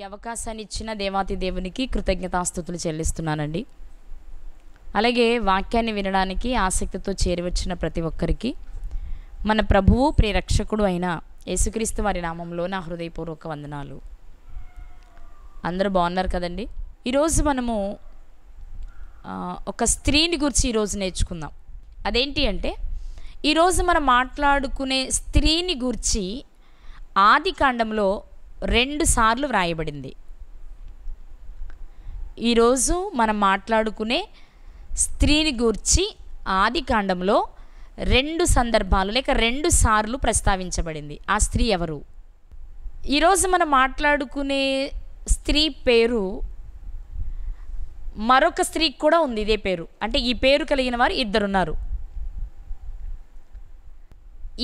అవకాశాన్ని ఇచ్చిన దేవాతి దేవునికి కృతజ్ఞతాస్తుతులు చెల్లిస్తున్నానండి. అలాగే వాక్యాన్ని వినడానికి ఆసక్తితో చేరివచ్చిన ప్రతి ఒక్కరికి మన ప్రభువు ప్రియరక్షకుడు అయిన యేసుక్రీస్తు వారి నామంలో నా హృదయపూర్వక వందనాలు. అందరూ బాగున్నారు కదండి. ఈరోజు మనము ఒక స్త్రీని గురించి ఈరోజు నేర్చుకుందాం. అదేంటి అంటే, ఈరోజు మనం మాట్లాడుకునే స్త్రీని గురించి ఆది కాండంలో 2 సార్లు వ్రాయబడింది. ఈరోజు మనం మాట్లాడుకునే స్త్రీని గూర్చి ఆది కాండంలో 2 సందర్భాలు లేక 2 సార్లు ప్రస్తావించబడింది. ఆ స్త్రీ ఎవరు? ఈరోజు మనం మాట్లాడుకునే స్త్రీ పేరు మరొక స్త్రీకి కూడా ఉంది ఇదే పేరు. అంటే ఈ పేరు కలిగిన వారు 2 ఉన్నారు.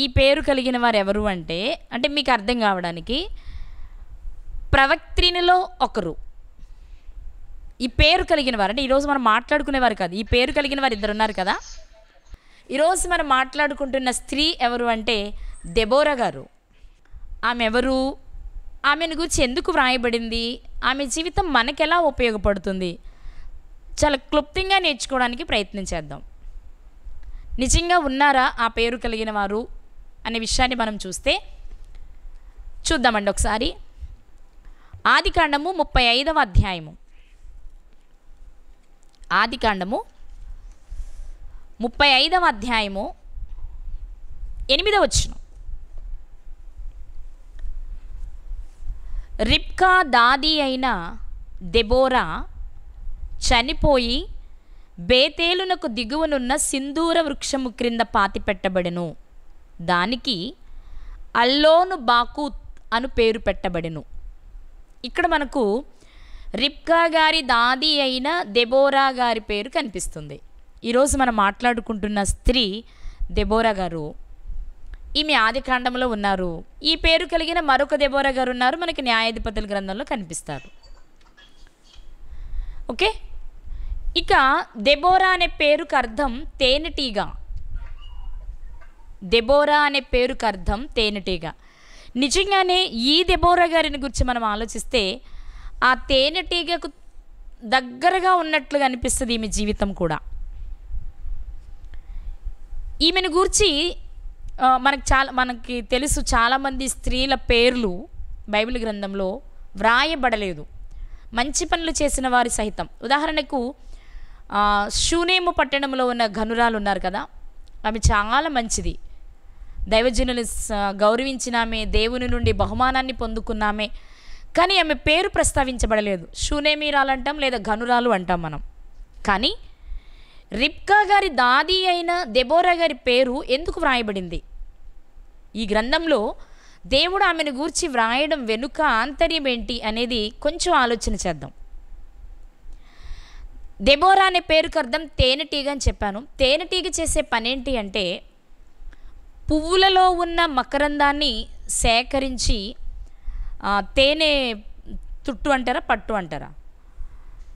ఈ పేరు కలిగిన వారు ఎవరు అంటే మీకు అర్థం కావడానికి ప్రవక్త్రినిలో ఒకరు. ఈ పేరు కలిగిన వారు అంటే ఈరోజు మనం మాట్లాడుకునేవారు కాదు, ఈ పేరు కలిగిన వారు 2 ఉన్నారు కదా. ఈరోజు మనం మాట్లాడుకుంటున్న స్త్రీ ఎవరు అంటే దెబోరా గారు. ఆమె ఎవరు? ఆమెను గురించి ఎందుకు వ్రాయబడింది? ఆమె జీవితం మనకెలా ఉపయోగపడుతుంది? చాలా క్లుప్తంగా నేర్చుకోవడానికి ప్రయత్నం చేద్దాం. నిజంగా ఉన్నారా ఆ పేరు కలిగిన వారు అనే విషయాన్ని మనం చూద్దామండి ఒకసారి. ఆది కాండము 35వ అధ్యాయము. ఆది కాండము 35వ అధ్యాయము 8వ వచనం. రిబ్కా దాది అయిన దెబోరా చనిపోయి బేతేలునకు దిగువనున్న సింధూర వృక్షము క్రింద పాతిపెట్టబడెను. దానికి అల్లోను బాకూత్ అను పేరు పెట్టబడెను. ఇక్కడ మనకు రిబ్కా గారి దాది అయిన దెబోరా గారి పేరు కనిపిస్తుంది. ఈరోజు మనం మాట్లాడుకుంటున్న స్త్రీ దెబోరా గారు. ఈమె ఆది కాండంలో ఉన్నారు. ఈ పేరు కలిగిన మరొక దెబోరా గారు ఉన్నారు, మనకి న్యాయాధిపతుల గ్రంథంలో కనిపిస్తారు. ఓకే, ఇక దెబోరా అనే పేరుకు అర్థం తేనెటీగ. దెబోరా అనే పేరుకు అర్థం తేనెటీగ. నిజంగానే ఈ దెబోరా గారిని గురించి మనం ఆలోచిస్తే ఆ తేనెటీగకు దగ్గరగా ఉన్నట్లుగా అనిపిస్తుంది ఈమె జీవితం కూడా. ఈమెను గూర్చి మనకి తెలుసు, చాలామంది స్త్రీల పేర్లు బైబిల్ గ్రంథంలో వ్రాయబడలేదు, మంచి పనులు చేసిన వారి సహితం. ఉదాహరణకు షూనేము పట్టణంలో ఉన్న ఘనురాలు ఉన్నారు కదా, ఆమె చాలా మంచిది, దైవజనులు గౌరవించినామే, దేవుని నుండి బహుమానాన్ని పొందుకున్నామే, కానీ ఆమె పేరు ప్రస్తావించబడలేదు. షూనేమీరాలు అంటాం లేదా ఘనురాలు అంటాం మనం. కానీ రిబ్కా గారి దాది అయిన దెబోరా గారి పేరు ఎందుకు వ్రాయబడింది? ఈ గ్రంథంలో దేవుడు ఆమెను గూర్చి వ్రాయడం వెనుక ఆంతర్యం ఏంటి అనేది కొంచెం ఆలోచన చేద్దాం. దెబోరా అనే పేరుకు అర్థం తేనెటీగ అని చెప్పాను. తేనెటీగ చేసే పనేంటి అంటే పువ్వులలో ఉన్న మకరందాన్ని సేకరించి తేనె తుట్టు అంటారా పట్టు అంటారా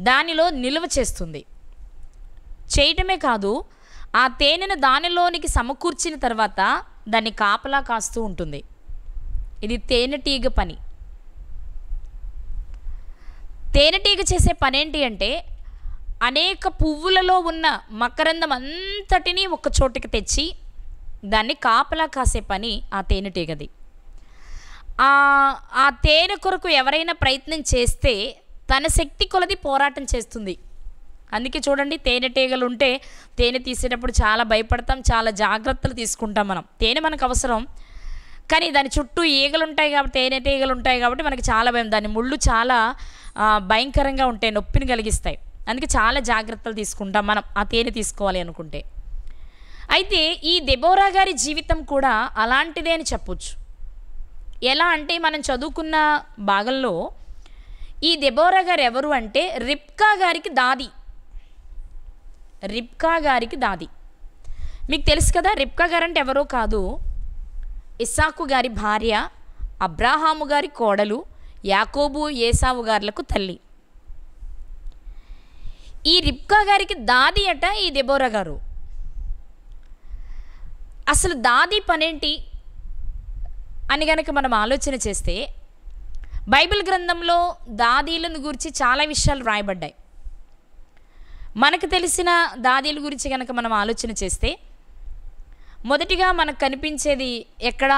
దానిలో నిల్వ చేస్తుంది. చేయటమే కాదు, ఆ తేనెను దానిలోనికి సమకూర్చిన తర్వాత దాన్ని కాపలా కాస్తూ ఉంటుంది. ఇది తేనెటీగ పని. తేనెటీగ చేసే పనేంటి అంటే అనేక పువ్వులలో ఉన్న మకరందం అంతటినీ ఒక చోటికి తెచ్చి దాన్ని కాపలా కాసే పని ఆ తేనెటీగది. ఆ తేనె కొరకు ఎవరైనా ప్రయత్నం చేస్తే తన శక్తి కొలది పోరాటం చేస్తుంది. అందుకే చూడండి, తేనెటీగలు ఉంటే తేనె తీసేటప్పుడు చాలా భయపడతాం, చాలా జాగ్రత్తలు తీసుకుంటాం మనం. తేనె మనకు అవసరం, కానీ దాని చుట్టూ ఈగలు ఉంటాయి కాబట్టి, తేనెటీగలు ఉంటాయి కాబట్టి మనకి చాలా భయం. దాని ముళ్ళు చాలా భయంకరంగా ఉంటాయి, నొప్పిని కలిగిస్తాయి. అందుకే చాలా జాగ్రత్తలు తీసుకుంటాం మనం ఆ తేనె తీసుకోవాలి అనుకుంటే. అయితే ఈ దెబోరా గారి జీవితం కూడా అలాంటిదే అని చెప్పొచ్చు. ఎలా అంటే మనం చదువుకున్న భాగంలో ఈ దెబోరా గారు ఎవరు అంటే రిబ్కా గారికి దాది. రిబ్కా గారికి దాది మీకు తెలుసు కదా. రిబ్కా గారు అంటే ఎవరో కాదు, ఇస్సాకు గారి భార్య, అబ్రాహాము గారి కోడలు, యాకోబు ఏసావు గారులకు తల్లి. ఈ రిబ్కా గారికి దాది అట ఈ దెబోరా గారు. అసలు దాది పనేంటి అని గనక మనం ఆలోచన చేస్తే బైబిల్ గ్రంథంలో దాదీలను గురించి చాలా విషయాలు రాయబడ్డాయి. మనకు తెలిసిన దాదీల గురించి కనుక మనం ఆలోచన చేస్తే మొదటిగా మనకు కనిపించేది ఎక్కడ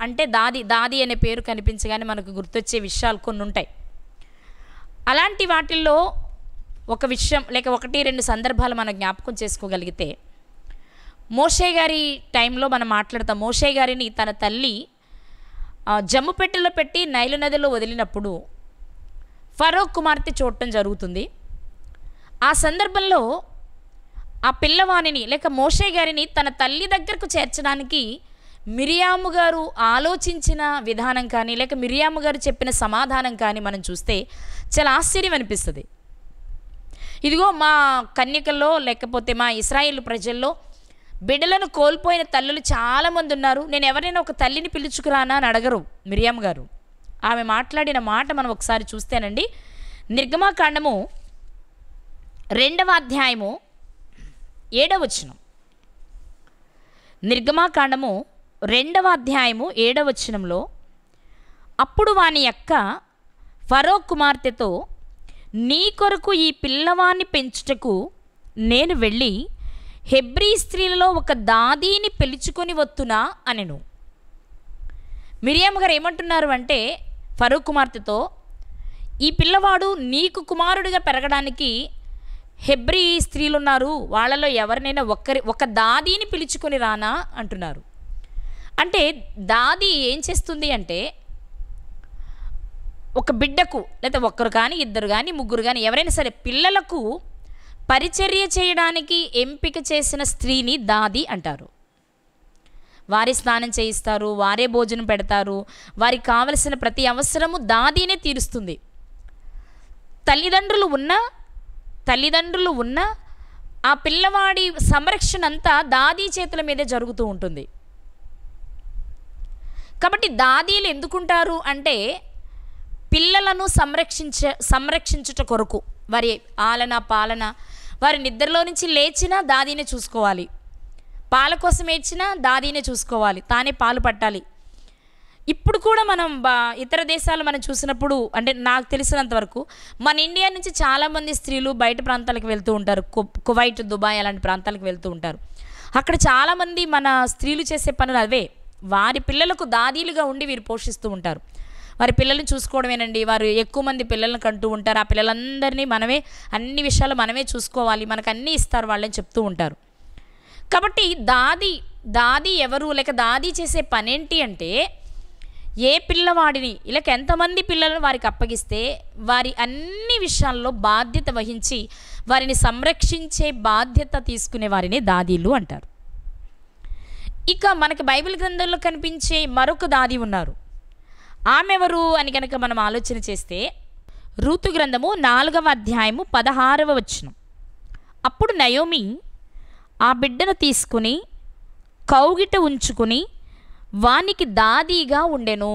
అంటే దాది అనే పేరు కనిపించగానే మనకు గుర్తొచ్చే విషయాలు కొన్ని ఉంటాయి. అలాంటి వాటిల్లో ఒక విషయం లేక 1-2 సందర్భాలు మనం జ్ఞాపకం చేసుకోగలిగితే, మోషే గారి టైంలో మనం మాట్లాడతాం. మోషే గారిని తన తల్లి జమ్ము పెట్టెలో పెట్టి నైలు నదిలో వదిలినప్పుడు ఫరో కుమార్తె చూడటం జరుగుతుంది. ఆ సందర్భంలో ఆ పిల్లవాణిని లేక మోషే గారిని తన తల్లి దగ్గరకు చేర్చడానికి మిరియాము గారు ఆలోచించిన విధానం కానీ లేక మిరియాము గారు చెప్పిన సమాధానం కానీ మనం చూస్తే చాలా ఆశ్చర్యం అనిపిస్తుంది. ఇదిగో మా కన్యకల్లో లేకపోతే మా ఇశ్రాయేలు ప్రజల్లో బిడ్డలను కోల్పోయిన తల్లులు చాలామంది ఉన్నారు, నేను ఎవరైనా ఒక తల్లిని పిలుచుకురానా అని అడగరు మిరియాము గారు. ఆమె మాట్లాడిన మాట మనం ఒకసారి చూస్తేనండి, నిర్గమాకాండము 2వ అధ్యాయము 7వ వచనం. నిర్గమాకాండము 2వ అధ్యాయము 7వ వచనంలో, అప్పుడు వాని అక్క ఫరో కుమార్తెతో, నీ కొరకు ఈ పిల్లవాన్ని పెంచుటకు నేను వెళ్ళి హెబ్రీ స్త్రీలలో ఒక దాదీని పిలుచుకొని వత్తునా అనెను. మిరియాము గారు ఏమంటున్నారు అంటే ఫరో కుమార్తెతో, ఈ పిల్లవాడు నీకు కుమారుడిగా పెరగడానికి హెబ్రీ స్త్రీలు ఉన్నారు, వాళ్ళలో ఎవరినైనా ఒక దాదీని పిలుచుకొని రానా అంటున్నారు. అంటే దాది ఏం చేస్తుంది అంటే ఒక బిడ్డకు లేదా ఒక్కరు కానీ ఇద్దరు కానీ ముగ్గురు కానీ ఎవరైనా సరే పిల్లలకు పరిచర్య చేయడానికి ఎంపిక చేసిన స్త్రీని దాది అంటారు. వారి స్నానం చేయిస్తారు, వారే భోజనం పెడతారు, వారికి కావలసిన ప్రతి అవసరము దాదీనే తీరుస్తుంది. తల్లిదండ్రులు ఉన్న ఆ పిల్లవాడి సంరక్షణ అంతా దాదీ చేతుల మీదే జరుగుతూ ఉంటుంది. కాబట్టి దాదీలు ఎందుకుంటారు అంటే పిల్లలను సంరక్షించుట కొరకు, వారి ఆలన పాలన, వారి నిద్రలో నుంచి లేచినా దాదీనే చూసుకోవాలి, పాల కోసం ఏడ్చినా దాదీనే చూసుకోవాలి, తానే పాలు పట్టాలి. ఇప్పుడు కూడా మనం ఇతర దేశాలు మనం చూసినప్పుడు అంటే నాకు తెలిసినంత వరకు మన ఇండియా నుంచి చాలామంది స్త్రీలు బయట ప్రాంతాలకు వెళ్తూ ఉంటారు. కువైట్, దుబాయ్ అలాంటి ప్రాంతాలకు వెళ్తూ ఉంటారు. అక్కడ చాలామంది మన స్త్రీలు చేసే పనులు అవే. వారి పిల్లలకు దాదీలుగా ఉండి వీరు పోషిస్తూ ఉంటారు. వారి పిల్లల్ని చూసుకోవడమేనండి. వారు ఎక్కువ మంది పిల్లలను కంటూ ఉంటారు. ఆ పిల్లలందరినీ మనమే అన్ని విషయాలు మనమే చూసుకోవాలి, మనకు అన్నీ ఇస్తారు వాళ్ళని చెప్తూ ఉంటారు. కాబట్టి దాది ఎవరు లేక దాది చేసే పనేంటి అంటే ఏ పిల్లవాడిని ఇలాగ ఎంతమంది పిల్లలను వారికి అప్పగిస్తే వారి అన్ని విషయాల్లో బాధ్యత వహించి వారిని సంరక్షించే బాధ్యత తీసుకునే వారిని దాదీలు అంటారు. ఇక మనకి బైబిల్ గ్రంథంలో కనిపించే మరొక దాది ఉన్నారు. ఆమె ఎవరు అని కనుక మనం ఆలోచన చేస్తే రూతు గ్రంథము 4వ అధ్యాయము 16వ వచనం. అప్పుడు నయోమి ఆ బిడ్డను తీసుకుని కౌగిట ఉంచుకుని వానికి దాదీగా ఉండెను.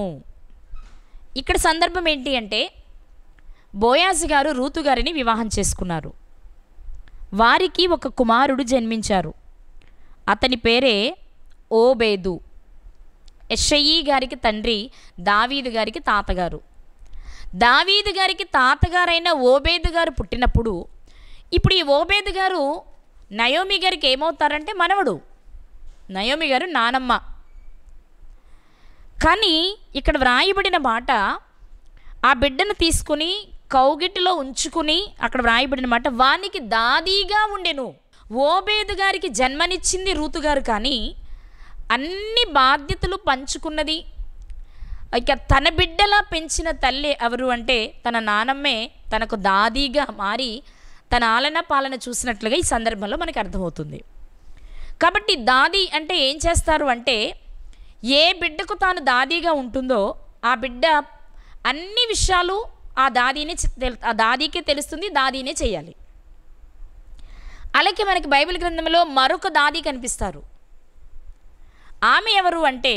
ఇక్కడ సందర్భం ఏంటి అంటే బోయాజు గారు రూతు గారిని వివాహం చేసుకున్నారు. వారికి ఒక కుమారుడు జన్మించారు. అతని పేరే ఓబేదు. యెషయి గారికి తండ్రి, దావీదు గారికి తాతగారు. దావీదు గారికి తాతగారైన ఓబేదు గారు పుట్టినప్పుడు ఇప్పుడు ఈ ఓబేదు గారు నయోమి గారికి ఏమవుతారంటే మనవడు. నయోమి గారు నానమ్మ. కానీ ఇక్కడ వ్రాయబడిన మాట ఆ బిడ్డను తీసుకుని కౌగిటిలో ఉంచుకుని అక్కడ వ్రాయబడిన మాట వానికి దాదీగా ఉండెను. ఓబేదు గారికి జన్మనిచ్చింది రూతు గారు, కానీ అన్ని బాధ్యతలు పంచుకున్నది ఇక తన బిడ్డలా పెంచిన తల్లి ఎవరు అంటే తన నానమ్మే తనకు దాదీగా మారి తన ఆలన పాలన చూసినట్లుగా ఈ సందర్భంలో మనకు అర్థమవుతుంది. కాబట్టి దాది అంటే ఏం చేస్తారు అంటే ఏ బిడ్డకు తాను దాదీగా ఉంటుందో ఆ బిడ్డ అన్ని విషయాలు ఆ దాదీకే తెలుస్తుంది, దాదీనే చేయాలి. అలాగే మనకి బైబిల్ గ్రంథంలో మరొక దాది కనిపిస్తారు. ఆమె ఎవరు అంటే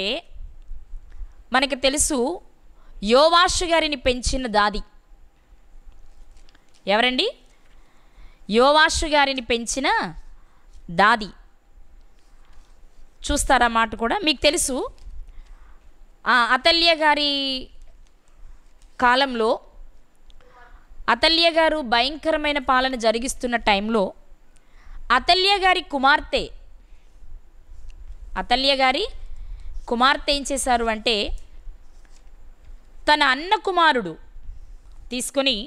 మనకి తెలుసు, యోవాషు గారిని పెంచిన దాది. ఎవరండి? యోవాషు గారిని పెంచిన దాది. చూస్తారా మాట కూడా మీకు తెలుసు. అతల్య గారి కాలంలో అతల్య గారు భయంకరమైన పాలన జరిగిస్తున్న టైంలో అతల్య గారి కుమార్తె ఏం చేశారు అంటే తన అన్న కుమారుడు తీసుకొని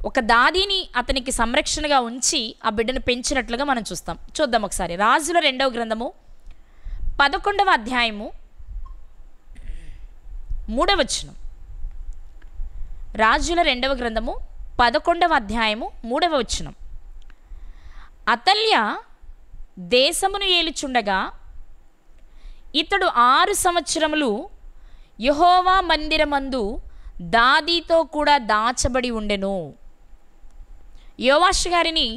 ఒక దాదిని అతనికి సంరక్షణగా ఉంచి ఆ బిడ్డను పెంచినట్లుగా మనం చూద్దాం ఒకసారి. రాజుల 2వ గ్రంథము 11వ అధ్యాయము 3వ వచనం. రాజుల 2వ గ్రంథము 11వ అధ్యాయము 3వ వచనం. అతల్య దేశమును ఏలుచుండగా ఇతడు 6 సంవత్సరములు యెహోవా మందిరమందు దాదీతో కూడా దాచబడి ఉండెను. యోవాషు గారిని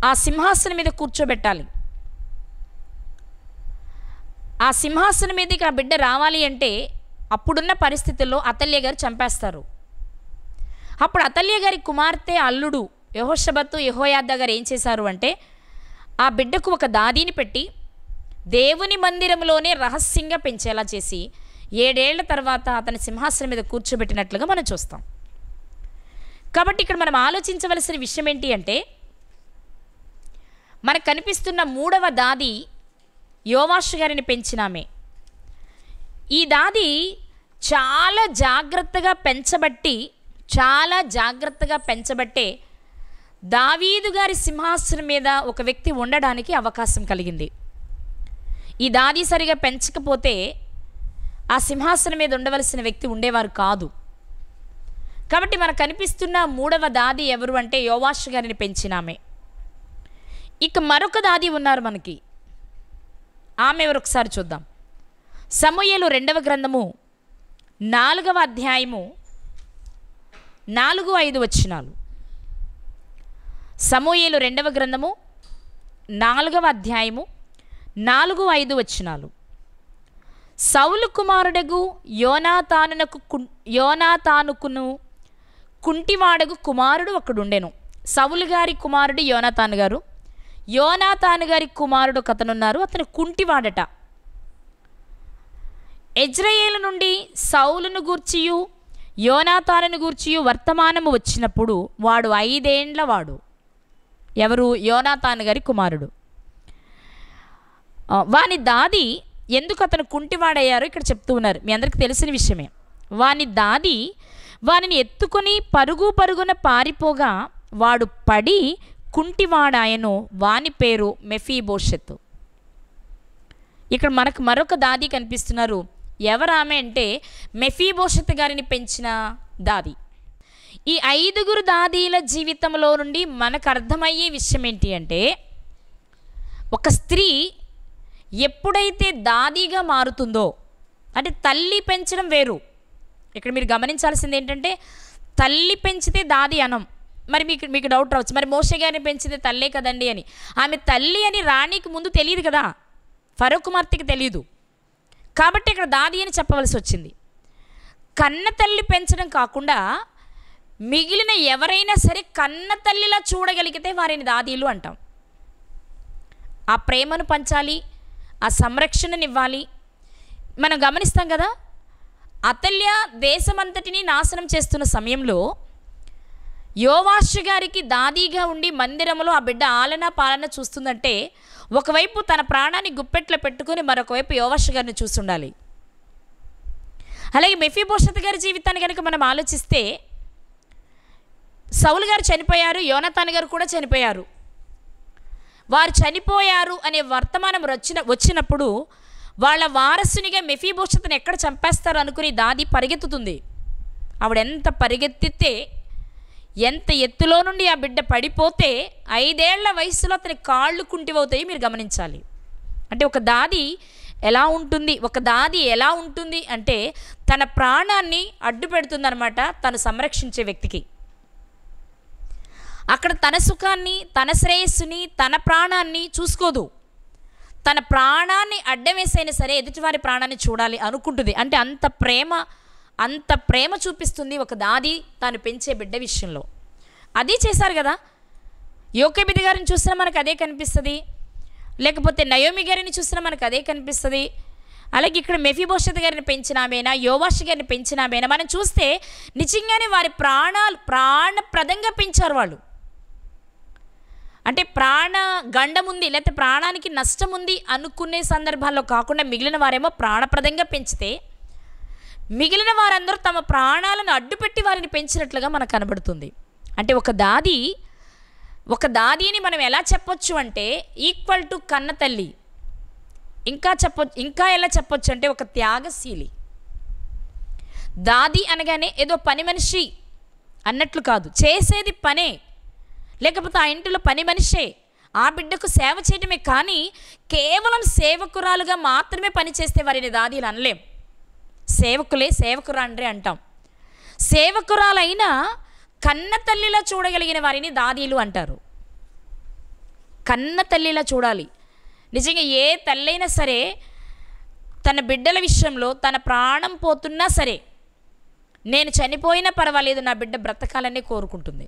ఆ సింహాసనం మీద కూర్చోబెట్టాలి. ఆ సింహాసనం మీదకి ఆ బిడ్డ రావాలి అంటే అప్పుడున్న పరిస్థితుల్లో అతల్య గారు చంపేస్తారు. అప్పుడు అతల్య గారి కుమార్తె అల్లుడు యెహోషబతు యెహోయాదా గారు ఏం చేశారు అంటే ఆ బిడ్డకు ఒక దాదీని పెట్టి దేవుని మందిరంలోనే రహస్యంగా పెంచేలా చేసి 7 ఏళ్ల తర్వాత అతని సింహాసనం మీద కూర్చోబెట్టినట్లుగా మనం చూస్తాం. కాబట్టి ఇక్కడ మనం ఆలోచించవలసిన విషయం ఏంటి అంటే మనకు కనిపిస్తున్న 3వ దాది యోవాషు గారిని పెంచినామే. ఈ దాది చాలా జాగ్రత్తగా పెంచబట్టే దావీదు గారి సింహాసనం మీద ఒక వ్యక్తి ఉండడానికి అవకాశం కలిగింది. ఈ దాది సరిగా పెంచకపోతే ఆ సింహాసనం మీద ఉండవలసిన వ్యక్తి ఉండేవారు కాదు. కాబట్టి మనకు కనిపిస్తున్న 3వ దాది ఎవరు అంటే యోవాషు గారిని పెంచినామే. ఇక మరొక దాది ఉన్నారు మనకి. ఆమె ఎవరు ఒకసారి చూద్దాం. సమూయేలు 2వ గ్రంథము 4వ అధ్యాయము 4-5 వచనాలు. సమూయేలు 2వ గ్రంథము 4వ అధ్యాయము 4-5 వచనాలు. సౌలు కుమారుడగు యోనాతానుకును కుంటివాడగు కుమారుడు ఒకడుండెను. సౌలు గారి కుమారుడు యోనాతాను గారు. యోనాతాను గారి కుమారుడు ఒకతనున్నారు, అతను కుంటివాడట. యెజ్రెయేలు నుండి సౌలును గూర్చియు యోనాతానును గూర్చియు వర్తమానము వచ్చినప్పుడు వాడు 5 ఏండ్ల వాడు. ఎవరు? యోనాతాను గారి కుమారుడు. వాని దాది ఎందుకు అతను కుంటివాడయ్యారో ఇక్కడ చెప్తూ ఉన్నారు. మీ అందరికీ తెలిసిన విషయమే. వాని దాది వానిని ఎత్తుకొని పరుగున పారిపోగా వాడు పడి కుంటివాడాయను. వాని పేరు మెఫీబోషెతు. ఇక్కడ మనకు మరొక దాది కనిపిస్తున్నారు. ఎవరామె అంటే మెఫీబోషెతు గారిని పెంచిన దాది. ఈ 5 దాదీల జీవితంలో నుండి మనకు అర్థమయ్యే విషయం ఏంటి అంటే ఒక స్త్రీ ఎప్పుడైతే దాదీగా మారుతుందో, అంటే తల్లి పెంచడం వేరు. ఇక్కడ మీరు గమనించాల్సింది ఏంటంటే తల్లి పెంచితే దాది అనం. మరి మీకు డౌట్ రావచ్చు, మరి మోషే గారిని పెంచితే తల్లే కదండి అని. ఆమె తల్లి అని రాణికి ముందు తెలియదు కదా, ఫరో కుమార్తెకి తెలియదు. కాబట్టి ఇక్కడ దాది అని చెప్పవలసి వచ్చింది. కన్న తల్లి పెంచడం కాకుండా మిగిలిన ఎవరైనా సరే కన్న తల్లిలా చూడగలిగితే వారిని దాదీలు అంటాం. ఆ ప్రేమను పంచాలి, ఆ సంరక్షణనివ్వాలి. మనం గమనిస్తాం కదా, అతల్య దేశమంతటిని నాశనం చేస్తున్న సమయంలో యోవాషు గారికి దాదీగా ఉండి మందిరంలో ఆ బిడ్డ ఆలన పాలన చూస్తుందంటే ఒకవైపు తన ప్రాణాన్ని గుప్పెట్లో పెట్టుకొని మరొకవైపు యోవాషు గారిని చూస్తుండాలి. అలాగే మెఫీబోషెతు గారి జీవితాన్ని కనుక మనం ఆలోచిస్తే సౌలు గారు చనిపోయారు, యోనాతాను గారు కూడా చనిపోయారు. వారు చనిపోయారు అనే వర్తమానం వచ్చినప్పుడు వాళ్ళ వారసునిగా మెఫీబోషెతుని ఎక్కడ చంపేస్తారు అనుకుని దాది పరిగెత్తుతుంది. ఆవిడ ఎంత పరిగెత్తితే ఎంత ఎత్తులో నుండి ఆ బిడ్డ పడిపోతే 5 ఏళ్ల వయసులో అతని కాళ్ళు కుంటివవుతాయి. మీరు గమనించాలి. అంటే ఒక దాది ఎలా ఉంటుంది అంటే తన ప్రాణాన్ని అడ్డు పెడుతుందన్నమాట తను సంరక్షించే వ్యక్తికి. అక్కడ తన సుఖాన్ని, తన శ్రేయస్సుని, తన ప్రాణాన్ని చూసుకోదు. తన ప్రాణాన్ని అడ్డం వేసైనా సరే ఎదుటివారి ప్రాణాన్ని చూడాలి అనుకుంటుంది. అంటే అంత ప్రేమ చూపిస్తుంది ఒక దాది తాను పెంచే బిడ్డ విషయంలో. అది చేశారు కదా. యోకేబెదు గారిని చూసినా మనకు అదే కనిపిస్తుంది, లేకపోతే నయోమి గారిని చూసినా మనకు అదే కనిపిస్తుంది. అలాగే ఇక్కడ మెఫీబోషెత్ గారిని పెంచిన ఆమెనా, యోవాషు గారిని పెంచిన ఆమెనా మనం చూస్తే నిజంగానే వారి ప్రాణప్రదంగా పెంచారు వాళ్ళు. అంటే ప్రాణ గండం ఉంది, లేకపోతే ప్రాణానికి నష్టం ఉంది అనుకునే సందర్భాల్లో కాకుండా మిగిలిన వారేమో ప్రాణప్రదంగా పెంచితే, మిగిలిన వారందరూ తమ ప్రాణాలను అడ్డుపెట్టి వారిని పెంచినట్లుగా మనకు కనబడుతుంది. అంటే ఒక దాదిని మనం ఎలా చెప్పొచ్చు అంటే ఈక్వల్ టు కన్న తల్లి. ఇంకా ఎలా చెప్పొచ్చు అంటే ఒక త్యాగశీలి. దాది అనగానే ఏదో పని మనిషి అన్నట్లు కాదు, చేసేది పనే, లేకపోతే ఆ ఇంటిలో పని మనిషే, ఆ బిడ్డకు సేవ చేయడమే. కానీ కేవలం సేవకురాలుగా మాత్రమే పనిచేస్తే వారిని దాదీలు అనలేం. సేవకురాండ్రే అంటాం. సేవకురాలైనా కన్న తల్లిలా చూడగలిగిన వారిని దాదీలు అంటారు. కన్న తల్లిలా చూడాలి. నిజంగా ఏ తల్లైనా సరే తన బిడ్డల విషయంలో తన ప్రాణం పోతున్నా సరే, నేను చనిపోయినా పర్వాలేదు నా బిడ్డ బ్రతకాలనే కోరుకుంటుంది.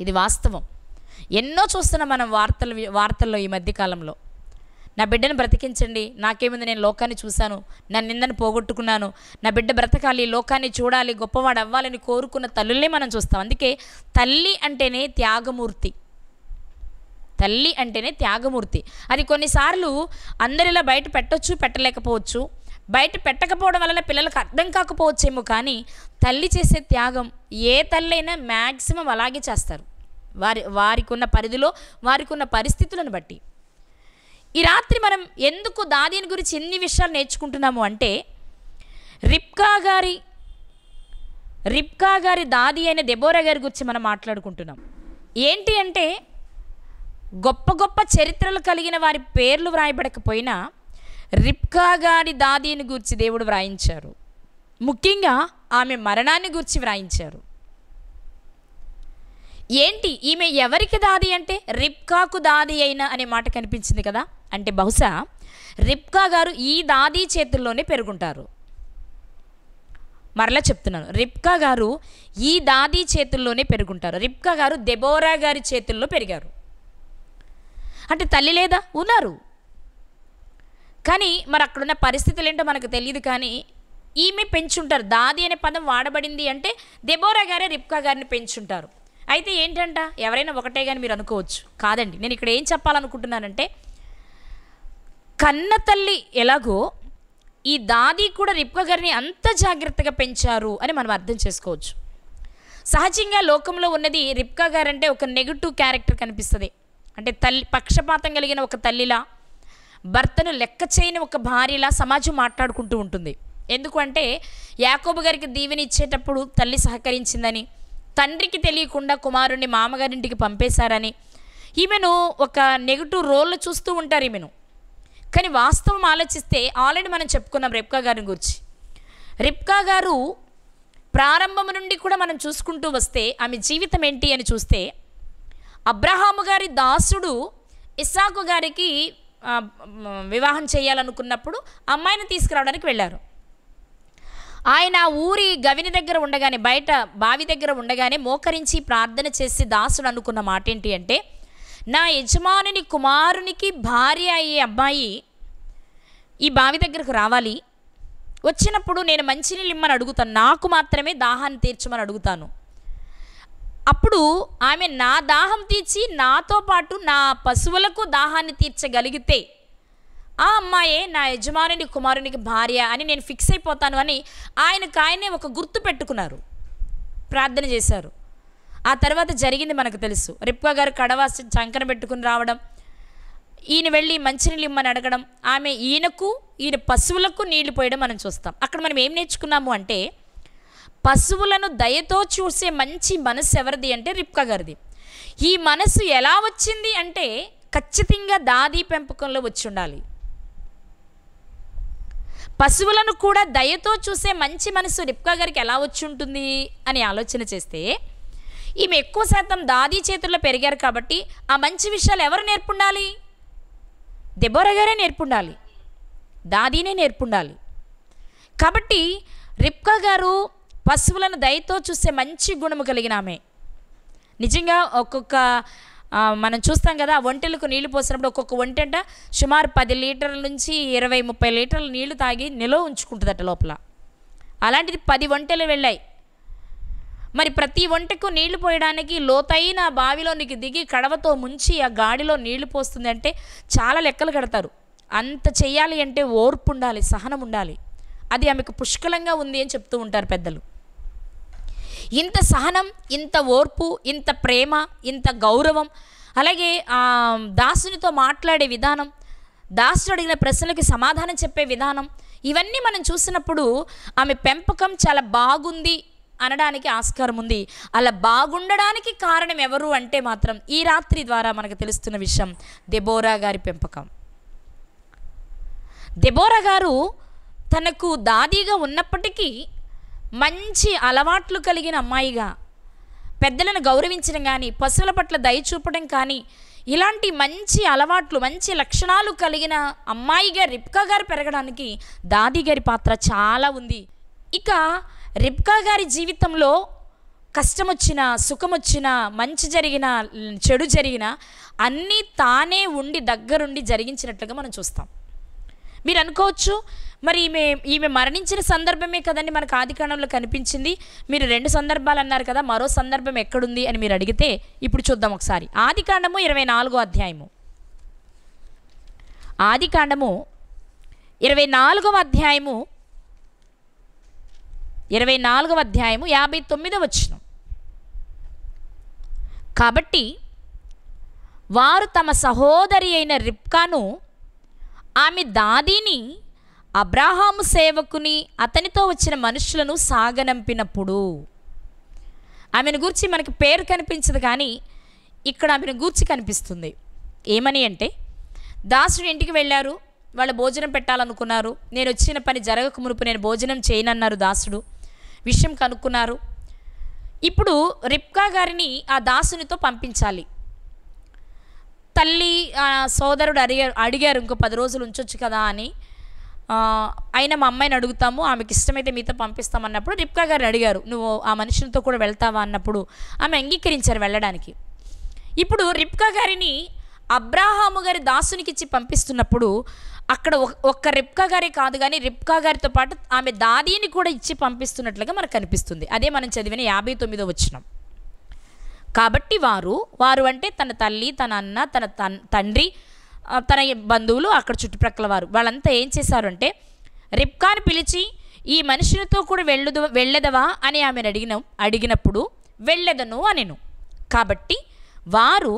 ఇది వాస్తవం. ఎన్నో చూస్తున్నాం మనం వార్తల్లో ఈ మధ్యకాలంలో. నా బిడ్డను బ్రతికించండి, నాకేముంది, నేను లోకాన్ని చూశాను, నా నిందను పోగొట్టుకున్నాను, నా బిడ్డ బ్రతకాలి, లోకాన్ని చూడాలి, గొప్పవాడు అవ్వాలని కోరుకున్న తల్లుల్నే మనం చూస్తాం. అందుకే తల్లి అంటేనే త్యాగమూర్తి. తల్లి అంటేనే త్యాగమూర్తి. అది కొన్నిసార్లు అందరిలా బయట పెట్టొచ్చు, పెట్టలేకపోవచ్చు. బయట పెట్టకపోవడం వలన పిల్లలకు అర్థం కాకపోవచ్చేమో, కానీ తల్లి చేసే త్యాగం ఏ తల్లైనా మ్యాక్సిమం అలాగే చేస్తారు, వారికి ఉన్న పరిధిలో, వారికి ఉన్న పరిస్థితులను బట్టి. ఈ రాత్రి మనం ఎందుకు దాదీని గురించి ఎన్ని విషయాలు నేర్చుకుంటున్నాము అంటే, రిబ్కా గారి దాది అయిన దెబోరా గారి గురించి మనం మాట్లాడుకుంటున్నాం. ఏంటి అంటే, గొప్ప గొప్ప చరిత్రలు కలిగిన వారి పేర్లు వ్రాయబడకపోయినా రిబ్కా గారి దాదీని గురించి దేవుడు వ్రాయించారు. ముఖ్యంగా ఆమె మరణాన్ని గురించి వ్రాయించారు. ఏంటి ఈమె ఎవరికి దాది అంటే, రిబ్కాకు దాది అయిన అనే మాట కనిపించింది కదా. అంటే బహుశా రిబ్కా గారు ఈ దాది చేతుల్లోనే పెరుగుంటారు. మరలా చెప్తున్నాను, రిబ్కా గారు ఈ దాది చేతుల్లోనే పెరుగుంటారు. రిబ్కా గారు దెబోరా గారి చేతుల్లో పెరిగారు. అంటే తల్లి లేదా, ఉన్నారు, కానీ మరి అక్కడున్న పరిస్థితులు ఏంటో మనకు తెలియదు. కానీ ఈమె పెంచుంటారు. దాది అనే పదం వాడబడింది అంటే దెబోరా గారే రిబ్కా గారిని పెంచుంటారు. అయితే ఏంటంట, ఎవరైనా ఒకటే కానీ మీరు అనుకోవచ్చు. కాదండి, నేను ఇక్కడ ఏం చెప్పాలనుకుంటున్నానంటే, కన్న తల్లి ఎలాగో ఈ దాది కూడా రిబ్కా గారిని అంత జాగ్రత్తగా పెంచారు అని మనం అర్థం చేసుకోవచ్చు. సహజంగా లోకంలో ఉన్నది రిబ్కా గారంటే ఒక నెగిటివ్ క్యారెక్టర్ కనిపిస్తుంది. అంటే పక్షపాతం కలిగిన ఒక తల్లిలా, భర్తను లెక్క చేయని ఒక భార్యలా సమాజం మాట్లాడుకుంటూ ఉంటుంది. ఎందుకంటే యాకోబు గారికి దీవెని ఇచ్చేటప్పుడు తల్లి సహకరించిందని, తండ్రికి తెలియకుండా కుమారుణ్ణి మామగారింటికి పంపేశారని ఈమెను ఒక నెగిటివ్ రోల్లో చూస్తూ ఉంటారు ఈమెను. కానీ వాస్తవం ఆలోచిస్తే ఆల్రెడీ మనం చెప్పుకున్నాం రిబ్కా గారిని గురించి. రిబ్కా గారు ప్రారంభం నుండి కూడా మనం చూసుకుంటూ వస్తే ఆమె జీవితం ఏంటి అని చూస్తే, అబ్రహాము గారి దాసుడు ఇస్సాకు గారికి వివాహం చేయాలనుకున్నప్పుడు అమ్మాయిని తీసుకురావడానికి వెళ్ళారు. ఆయన ఊరి గవిని దగ్గర ఉండగానే, బయట బావి దగ్గర ఉండగానే మోకరించి ప్రార్థన చేసి దాసుడు అనుకున్న మాట ఏంటి అంటే, నా యజమానుని కుమారునికి భార్య అయ్యే అబ్బాయి ఈ బావి దగ్గరకు రావాలి, వచ్చినప్పుడు నేను మంచినీళ్ళు ఇమ్మని అడుగుతాను, నాకు మాత్రమే దాహాన్ని తీర్చమని అడుగుతాను. అప్పుడు ఆమె నా దాహం తీర్చి నాతో పాటు నా పశువులకు దాహాన్ని తీర్చగలిగితే ఆ అమ్మాయే నా యజమానుని కుమారునికి భార్య అని నేను ఫిక్స్ అయిపోతాను అని ఆయనే ఒక గుర్తు పెట్టుకున్నారు, ప్రార్థన చేశారు. ఆ తర్వాత జరిగింది మనకు తెలుసు. రిబ్కా గారు కడవాసి చంకన పెట్టుకుని రావడం, ఈయన వెళ్ళి మంచినీళ్ళు ఇమ్మని అడగడం, ఆమె ఈయన పశువులకు నీళ్లు పోయడం మనం చూస్తాం. అక్కడ మనం ఏం నేర్చుకున్నాము అంటే, పశువులను దయతో చూసే మంచి మనసు ఎవరిది అంటే రిబ్కా గారిది. ఈ మనసు ఎలా వచ్చింది అంటే ఖచ్చితంగా దాది పెంపకంలో వచ్చి ఉండాలి. పశువులను కూడా దయతో చూసే మంచి మనసు రిబ్కా గారికి ఎలా వచ్చి ఉంటుంది అని ఆలోచన చేస్తే, ఈమె ఎక్కువ శాతం దాది చేతుల్లో పెరిగారు కాబట్టి ఆ మంచి విషయాలు ఎవరు నేర్పుండాలి? దెబోరా గారే నేర్పుండాలి, దాదీనే నేర్పుండాలి. కాబట్టి రిబ్కా గారు పశువులను దయతో చూసే మంచి గుణము కలిగిన ఆమె. నిజంగా ఒక్కొక్క మనం చూస్తాం కదా, ఒంటెలకు నీళ్లు పోసినప్పుడు ఒక్కొక్క ఒంటెంట సుమారు 10 లీటర్ల నుంచి 20-30 లీటర్ల నీళ్లు తాగి నిల్వ ఉంచుకుంటుందట లోపల. అలాంటిది 10 ఒంటెలు వెళ్ళాయి. మరి ప్రతి ఒంటెకు నీళ్లు పోయడానికి లోతైన బావిలోనికి దిగి కడవతో ముంచి ఆ గాడిలో నీళ్లు పోస్తుంది అంటే చాలా లెక్కలు కడతారు. అంత చెయ్యాలి అంటే ఓర్పు ఉండాలి, సహనం ఉండాలి. అది ఆమెకు పుష్కలంగా ఉంది అని చెప్తూ ఉంటారు పెద్దలు. ఇంత సహనం, ఇంత ఓర్పు, ఇంత ప్రేమ, ఇంత గౌరవం, అలాగే దాసునితో మాట్లాడే విధానం, దాసుడు అడిగిన ప్రశ్నలకి సమాధానం చెప్పే విధానం, ఇవన్నీ మనం చూసినప్పుడు ఆమె పెంపకం చాలా బాగుంది అనడానికి ఆస్కారం ఉంది. అలా బాగుండడానికి కారణం ఎవరు అంటే మాత్రం ఈ రాత్రి ద్వారా మనకు తెలుస్తున్న విషయం దెబోరా గారి పెంపకం. దెబోరా గారు తనకు దాదీగా ఉన్నప్పటికీ మంచి అలవాట్లు కలిగిన అమ్మాయిగా, పెద్దలను గౌరవించడం కానీ, పశువుల పట్ల దయ చూపడం కానీ, ఇలాంటి మంచి అలవాట్లు, మంచి లక్షణాలు కలిగిన అమ్మాయిగా రిబ్కా గారు పెరగడానికి దాదీ గారి పాత్ర చాలా ఉంది. ఇక రిబ్కా గారి జీవితంలో కష్టం వచ్చినా, సుఖం వచ్చినా, మంచి జరిగినా, చెడు జరిగినా అన్నీ తానే ఉండి దగ్గరుండి జరిగించినట్లుగా మనం చూస్తాం. మీరు అనుకోవచ్చు, మరి ఈమె మరణించిన సందర్భమే కదండి మనకు ఆదికాండంలో కనిపించింది, మీరు 2 సందర్భాలు అన్నారు కదా, మరో సందర్భం ఎక్కడుంది అని మీరు అడిగితే ఇప్పుడు చూద్దాం ఒకసారి. ఆదికాండము 24వ అధ్యాయము, ఆదికాండము 24వ అధ్యాయము 59వ వచనం. కాబట్టి వారు తమ సహోదరి అయిన రిబ్కాను, ఆమె దాదీని, అబ్రాహాము సేవకుని, అతనితో వచ్చిన మనుషులను సాగనంపినప్పుడు, ఆమెను గూర్చి మనకి పేరు కనిపించదు కానీ ఇక్కడ ఆమెను గూర్చి కనిపిస్తుంది. ఏమని అంటే, దాసుడు ఇంటికి వెళ్ళారు, వాళ్ళు భోజనం పెట్టాలనుకున్నారు, నేను వచ్చిన పని జరగక మునుపు నేను భోజనం చేయనన్నారు. దాసుడు విషయం కనుక్కున్నారు. ఇప్పుడు రిబ్కా గారిని ఆ దాసునితో పంపించాలి. తల్లి సోదరుడు అడిగారు ఇంకో 10 రోజులు ఉంచొచ్చు కదా అని. అయినా మా అమ్మాయిని అడుగుతాము, ఆమెకి ఇష్టమైతే మీతో పంపిస్తామన్నప్పుడు రిబ్కా గారు అడిగారు, నువ్వు ఆ మనుషులతో కూడా వెళ్తావా అన్నప్పుడు ఆమె అంగీకరించారు వెళ్ళడానికి. ఇప్పుడు రిబ్కా గారిని అబ్రాహాము గారి దాసునికి ఇచ్చి పంపిస్తున్నప్పుడు అక్కడ ఒక్క రిబ్కా గారే కాదు కానీ రిబ్కా గారితో పాటు ఆమె దాదీని కూడా ఇచ్చి పంపిస్తున్నట్లుగా మనకు కనిపిస్తుంది. అదే మనం చదివిన 59వ వచనం. కాబట్టి వారు అంటే తన తల్లి, తన అన్న, తన తండ్రి, తన బంధువులు, అక్కడ చుట్టుప్రక్కల వారు, వాళ్ళంతా ఏం చేశారు అంటే రిబ్కాను పిలిచి ఈ మనుషులతో కూడా వెళ్ళెదవా అని ఆమెను అడిగినప్పుడు వెళ్ళెదను అనెను. కాబట్టి వారు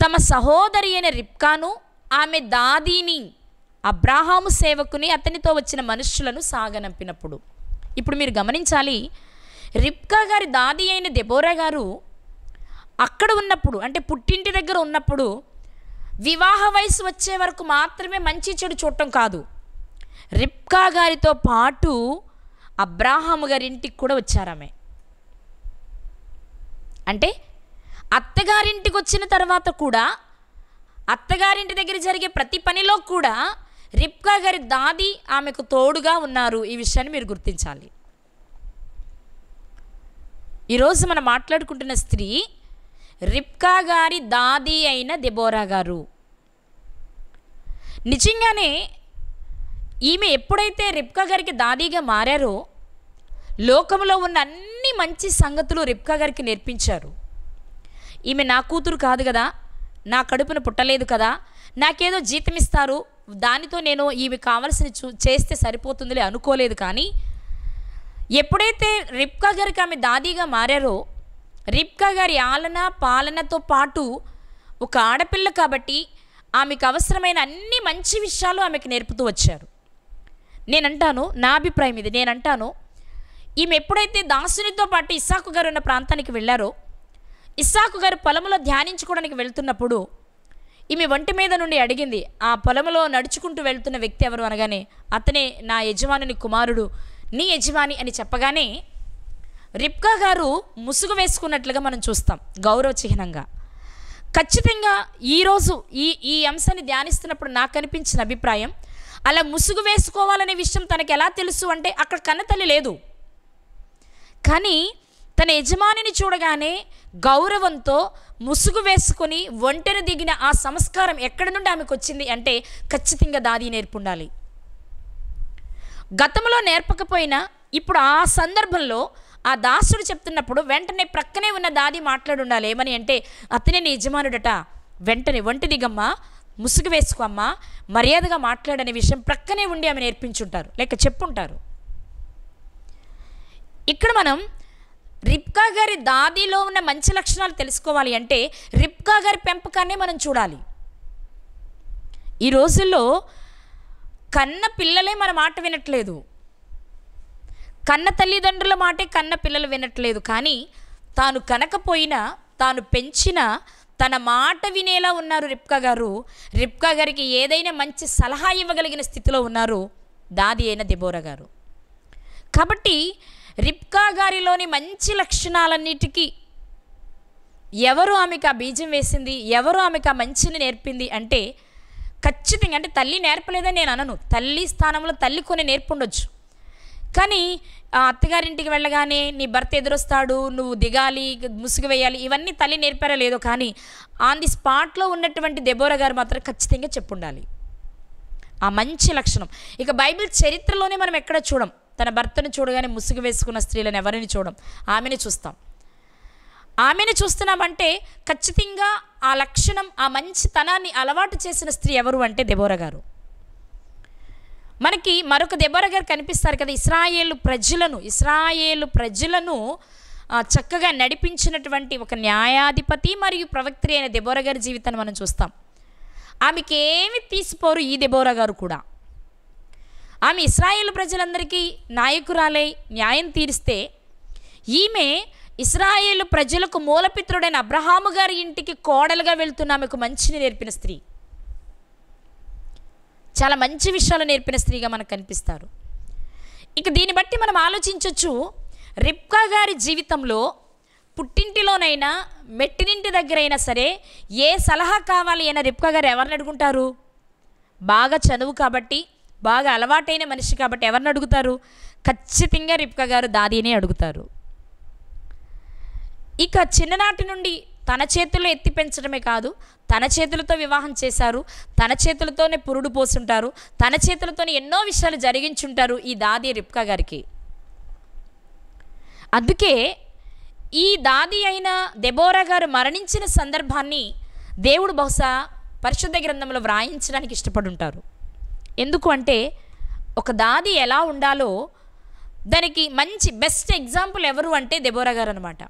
తమ సహోదరి అయిన రిబ్కాను, ఆమె దాదీని, అబ్రాహాము సేవకుని, అతనితో వచ్చిన మనుషులను సాగనంపినప్పుడు. ఇప్పుడు మీరు గమనించాలి, రిబ్కా గారి దాదీ అయిన దెబోరా గారు అక్కడ ఉన్నప్పుడు, అంటే పుట్టింటి దగ్గర ఉన్నప్పుడు, వివాహ వయసు వచ్చే వరకు మాత్రమే మంచి చెడు చూడటం కాదు, రిబ్కా గారితో పాటు అబ్రాహాము గారి ఇంటికి కూడా వచ్చారామె. అంటే అత్తగారింటికి వచ్చిన తర్వాత కూడా, అత్తగారింటి దగ్గర జరిగే ప్రతి పనిలో కూడా రిబ్కా గారి దాది ఆమెకు తోడుగా ఉన్నారు. ఈ విషయాన్ని మీరు గుర్తించాలి. ఈరోజు మనం మాట్లాడుకుంటున్న స్త్రీ రిబ్కా గారి దాది అయిన దెబోరా గారు. నిజంగానే ఈమె ఎప్పుడైతే రిబ్కా గారికి దాదీగా మారారో లోకంలో ఉన్న అన్ని మంచి సంగతులు రిబ్కా గారికి నేర్పించారు. ఈమె నా కూతురు కాదు కదా, నా కడుపున పుట్టలేదు కదా, నాకేదో జీతం ఇస్తారు, దానితో నేను ఈమె కావలసిన చేస్తే సరిపోతుందిలే అనుకోలేదు. కానీ ఎప్పుడైతే రిబ్కా గారికి ఆమె దాదీగా మారారో, రిబ్కా గారి ఆలన పాలనతో పాటు ఒక ఆడపిల్ల కాబట్టి ఆమెకు అవసరమైన అన్ని మంచి విషయాలు ఆమెకు నేర్పుతూ వచ్చారు. నేనంటాను, నా అభిప్రాయం ఇది, నేనంటాను ఈమె ఎప్పుడైతే దాసునితో పాటు ఇస్సాకు గారు ఉన్న ప్రాంతానికి వెళ్ళారో, ఇస్సాకు గారు పొలంలో ధ్యానించుకోవడానికి వెళ్తున్నప్పుడు ఈమె ఒంటి మీద నుండి అడిగింది, ఆ పొలంలో నడుచుకుంటూ వెళ్తున్న వ్యక్తి ఎవరు అనగానే, అతనే నా యజమానుని కుమారుడు, నీ యజమాని అని చెప్పగానే రిబ్కా గారు ముసుగు వేసుకున్నట్లుగా మనం చూస్తాం గౌరవ చిహ్నంగా. ఖచ్చితంగా ఈరోజు ఈ అంశాన్ని ధ్యానిస్తున్నప్పుడు నాకు అనిపించిన అభిప్రాయం, అలా ముసుగు వేసుకోవాలనే విషయం తనకు ఎలా తెలుసు అంటే అక్కడ కన్నతల్లి లేదు, కానీ తన యజమానిని చూడగానే గౌరవంతో ముసుగు వేసుకొని ఒంటెను దిగిన ఆ సంస్కారం ఎక్కడి నుండి ఆమెకు వచ్చింది అంటే ఖచ్చితంగా దాది నేర్పుండాలి. గతంలో నేర్పకపోయినా ఇప్పుడు ఆ సందర్భంలో ఆ దాసుడు చెప్తున్నప్పుడు వెంటనే ప్రక్కనే ఉన్న దాది మాట్లాడుండాలి. ఏమని అంటే, అతనే నీ యజమానుడట, వెంటనే ఒంటి దిగమ్మా, ముసుగు వేసుకోమ్మా, మర్యాదగా మాట్లాడనే విషయం ప్రక్కనే ఉండి ఆమె నేర్పించుంటారు, లేక చెప్పుంటారు. ఇక్కడ మనం రిబ్కా గారి దాదిలో ఉన్న మంచి లక్షణాలు తెలుసుకోవాలి అంటే రిబ్కా గారి పెంపకాన్నే మనం చూడాలి. ఈ రోజుల్లో కన్న పిల్లలే మన మాట వినట్లేదు, కన్న తల్లిదండ్రుల మాటే కన్న పిల్లలు వినట్లేదు. కానీ తాను కనకపోయినా తాను పెంచిన తన మాట వినేలా ఉన్నారు రిబ్కా గారు. రిబ్కా గారికి ఏదైనా మంచి సలహా ఇవ్వగలిగిన స్థితిలో ఉన్నారు దాది అయిన దెబోరా గారు. కాబట్టి రిబ్కా గారిలోని మంచి లక్షణాలన్నిటికీ ఎవరు ఆమెకు ఆ బీజం వేసింది, ఎవరు ఆమెకు ఆ మంచిని నేర్పింది అంటే ఖచ్చితంగా, అంటే తల్లి నేర్పలేదని నేను అనను, తల్లి స్థానంలో తల్లి కొన్ని నేర్పుండొచ్చు. కానీ ఆ అత్తగారింటికి వెళ్ళగానే నీ భర్త ఎదురొస్తాడు, నువ్వు దిగాలి, ముసుగు వేయాలి, ఇవన్నీ తల్లి నేర్పారా లేదో, కానీ ఆన్ ది స్పాట్లో ఉన్నటువంటి దెబోరా గారు మాత్రం ఖచ్చితంగా చెప్పుండాలి ఆ మంచి లక్షణం. ఇక బైబిల్ చరిత్రలోనే మనం ఎక్కడ చూడం, తన భర్తను చూడగానే ముసుగు వేసుకున్న స్త్రీలను ఎవరిని చూడం, ఆమెను చూస్తాం. ఆమెను చూస్తున్నామంటే ఖచ్చితంగా ఆ లక్షణం, ఆ మంచితనాన్ని అలవాటు చేసిన స్త్రీ ఎవరు అంటే దెబోరా గారు. మనకి మరొక దెబోరా గారు కనిపిస్తారు కదా, ఇశ్రాయేలు ప్రజలను చక్కగా నడిపించినటువంటి ఒక న్యాయాధిపతి మరియు ప్రవక్త్రి అయిన దెబోరా గారి జీవితాన్ని మనం చూస్తాం. ఆమెకేమి తీసిపోరు ఈ దెబోరా గారు కూడా. ఆమె ఇశ్రాయేలు ప్రజలందరికీ నాయకురాలై న్యాయం తీరిస్తే, ఈమె ఇశ్రాయేలు ప్రజలకు మూలపిత్రుడైన అబ్రహాము గారి ఇంటికి కోడలుగా వెళ్తున్న ఆమెకు మంచిని నేర్పిన స్త్రీ, చాలా మంచి విషయాలు నేర్పిన స్త్రీగా మనకు కనిపిస్తారు. ఇక దీన్ని బట్టి మనం ఆలోచించవచ్చు, రిబ్కా గారి జీవితంలో పుట్టింటిలోనైనా మెట్టినింటి దగ్గర అయినా సరే ఏ సలహా కావాలి అయినా రిబ్కా గారు ఎవరిని అడుగుంటారు? బాగా చదువు కాబట్టి, బాగా అలవాటైన మనిషి కాబట్టి ఎవరిని అడుగుతారు? ఖచ్చితంగా రిబ్కా గారు దాదీనే అడుగుతారు. ఇక చిన్ననాటి నుండి తన చేతుల్లో ఎత్తి పెంచడమే కాదు, తన చేతులతో వివాహం చేశారు, తన చేతులతోనే పురుడు పోసుంటారు, తన చేతులతోనే ఎన్నో విషయాలు జరిగించుంటారు ఈ దాది రిబ్కా గారికి. అందుకే ఈ దాది అయిన దెబోరా గారు మరణించిన సందర్భాన్ని దేవుడు బహుశా పరిశుద్ధ గ్రంథంలో వ్రాయించడానికి ఇష్టపడి ఉంటారు. ఎందుకు అంటే ఒక దాది ఎలా ఉండాలో దానికి మంచి బెస్ట్ ఎగ్జాంపుల్ ఎవరు అంటే దెబోరా గారు అనమాట.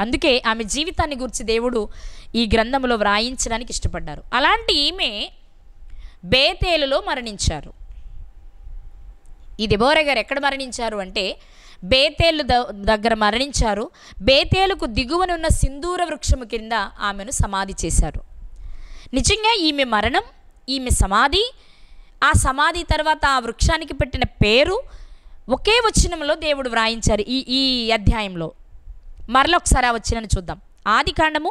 అందుకే ఆమె జీవితాన్ని గురించి దేవుడు ఈ గ్రంథంలో వ్రాయించడానికి ఇష్టపడ్డారు. అలాంటి ఈమె బేతేలులో మరణించారు. ఈ దెబోరా గారు ఎక్కడ మరణించారు అంటే బేతేలు దగ్గర మరణించారు. బేతేలుకు దిగువనున్న సింధూర వృక్షము కింద ఆమెను సమాధి చేశారు. నిజంగా ఈమె మరణం, ఈమె సమాధి, ఆ సమాధి తర్వాత ఆ వృక్షానికి పెట్టిన పేరు ఒకే వచనంలో దేవుడు వ్రాయించారు ఈ అధ్యాయంలో. మరలొకసారి ఆ వచనాన్ని చూద్దాం. ఆదికాండము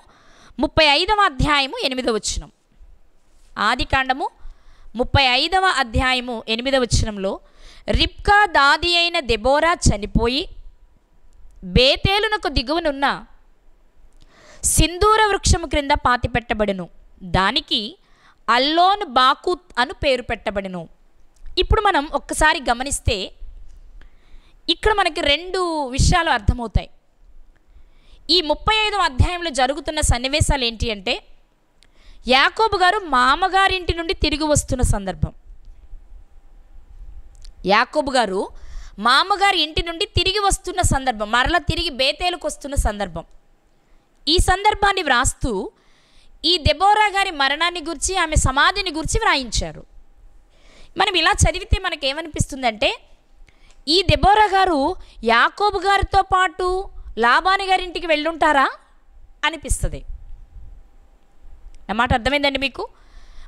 35వ అధ్యాయము 8వ వచనం. ఆదికాండము 35వ అధ్యాయము 8వ వచనంలో, రిబ్కా దాది అయిన దెబోరా చనిపోయి బేతేలునకు దిగువనున్న సింధూర వృక్షము క్రింద పాతిపెట్టబడెను, దానికి అల్లోను బాకూత్ అను పేరు పెట్టబడెను. ఇప్పుడు మనం ఒక్కసారి గమనిస్తే ఇక్కడ మనకి రెండు విషయాలు అర్థమవుతాయి. ఈ 35వ అధ్యాయంలో జరుగుతున్న సన్నివేశాలు ఏంటి అంటే, యాకోబు గారు మామగారింటి నుండి తిరిగి వస్తున్న సందర్భం. యాకోబు గారు మామగారి ఇంటి నుండి తిరిగి వస్తున్న సందర్భం, మరలా తిరిగి బేతేలుకు వస్తున్న సందర్భం. ఈ సందర్భాన్ని వ్రాస్తూ ఈ దెబోరా గారి మరణాన్ని గురించి, ఆమె సమాధిని గురించి వ్రాయించారు. మనం ఇలా చదివితే మనకేమనిపిస్తుందంటే, ఈ దెబోరా గారు యాకోబు గారితో పాటు లాబాను గారింటికి వెళ్ళుంటారా అనిపిస్తుంది. నా మాట అర్థమైందండి మీకు?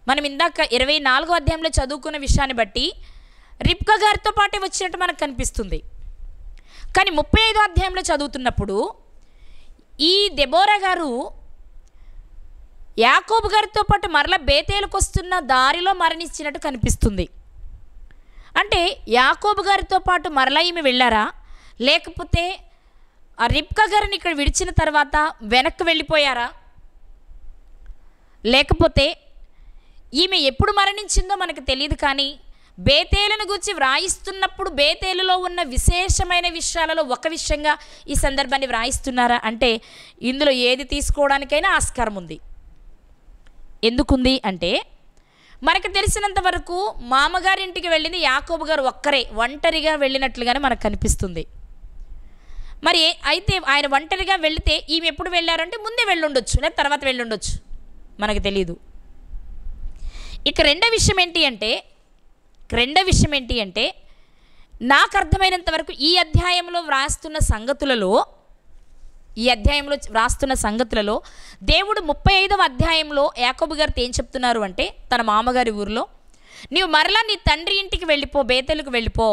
మనం ఇందాక 24వ అధ్యాయంలో చదువుకున్న విషయాన్ని బట్టి రిబ్కా గారితో పాటే వచ్చినట్టు మనకు కనిపిస్తుంది. కానీ 35వ అధ్యాయంలో చదువుతున్నప్పుడు ఈ దెబోరా గారు యాకోబు గారితో పాటు మరలా బేతేలుకు వస్తున్న దారిలో మరణించినట్టు కనిపిస్తుంది. అంటే యాకోబు గారితో పాటు మరలా ఈమె వెళ్ళారా, లేకపోతే ఆ రిబ్కా గారిని ఇక్కడ విడిచిన తర్వాత వెనక్కి వెళ్ళిపోయారా? లేకపోతే ఈమె ఎప్పుడు మరణించిందో మనకు తెలియదు, కానీ బేతేలును గురించి వ్రాయిస్తున్నప్పుడు బేతేలులో ఉన్న విశేషమైన విషయాలలో ఒక విషయంగా ఈ సందర్భాన్ని వ్రాయిస్తున్నారా అంటే ఇందులో ఏది తీసుకోవడానికైనా ఆస్కారం ఉంది. ఎందుకుంది అంటే మనకు తెలిసినంత వరకు మామగారింటికి వెళ్ళింది యాకోబు గారు ఒక్కరే, ఒంటరిగా వెళ్ళినట్లుగానే మనకు కనిపిస్తుంది. మరి అయితే ఆయన ఒంటరిగా వెళితే ఈమె ఎప్పుడు వెళ్ళారంటే ముందే వెళ్ళుండొచ్చు, లేదా తర్వాత వెళ్ళుండొచ్చు, మనకు తెలియదు. ఇక రెండో విషయం ఏంటి అంటే నాకు అర్థమైనంత వరకు ఈ అధ్యాయంలో వ్రాస్తున్న సంగతులలో దేవుడు 35వ అధ్యాయంలో యాకోబు గారితో ఏం చెప్తున్నారు అంటే, తన మామగారి ఊరిలో నీవు మరలా నీ తండ్రి ఇంటికి వెళ్ళిపో, బేతేలుకు వెళ్ళిపో,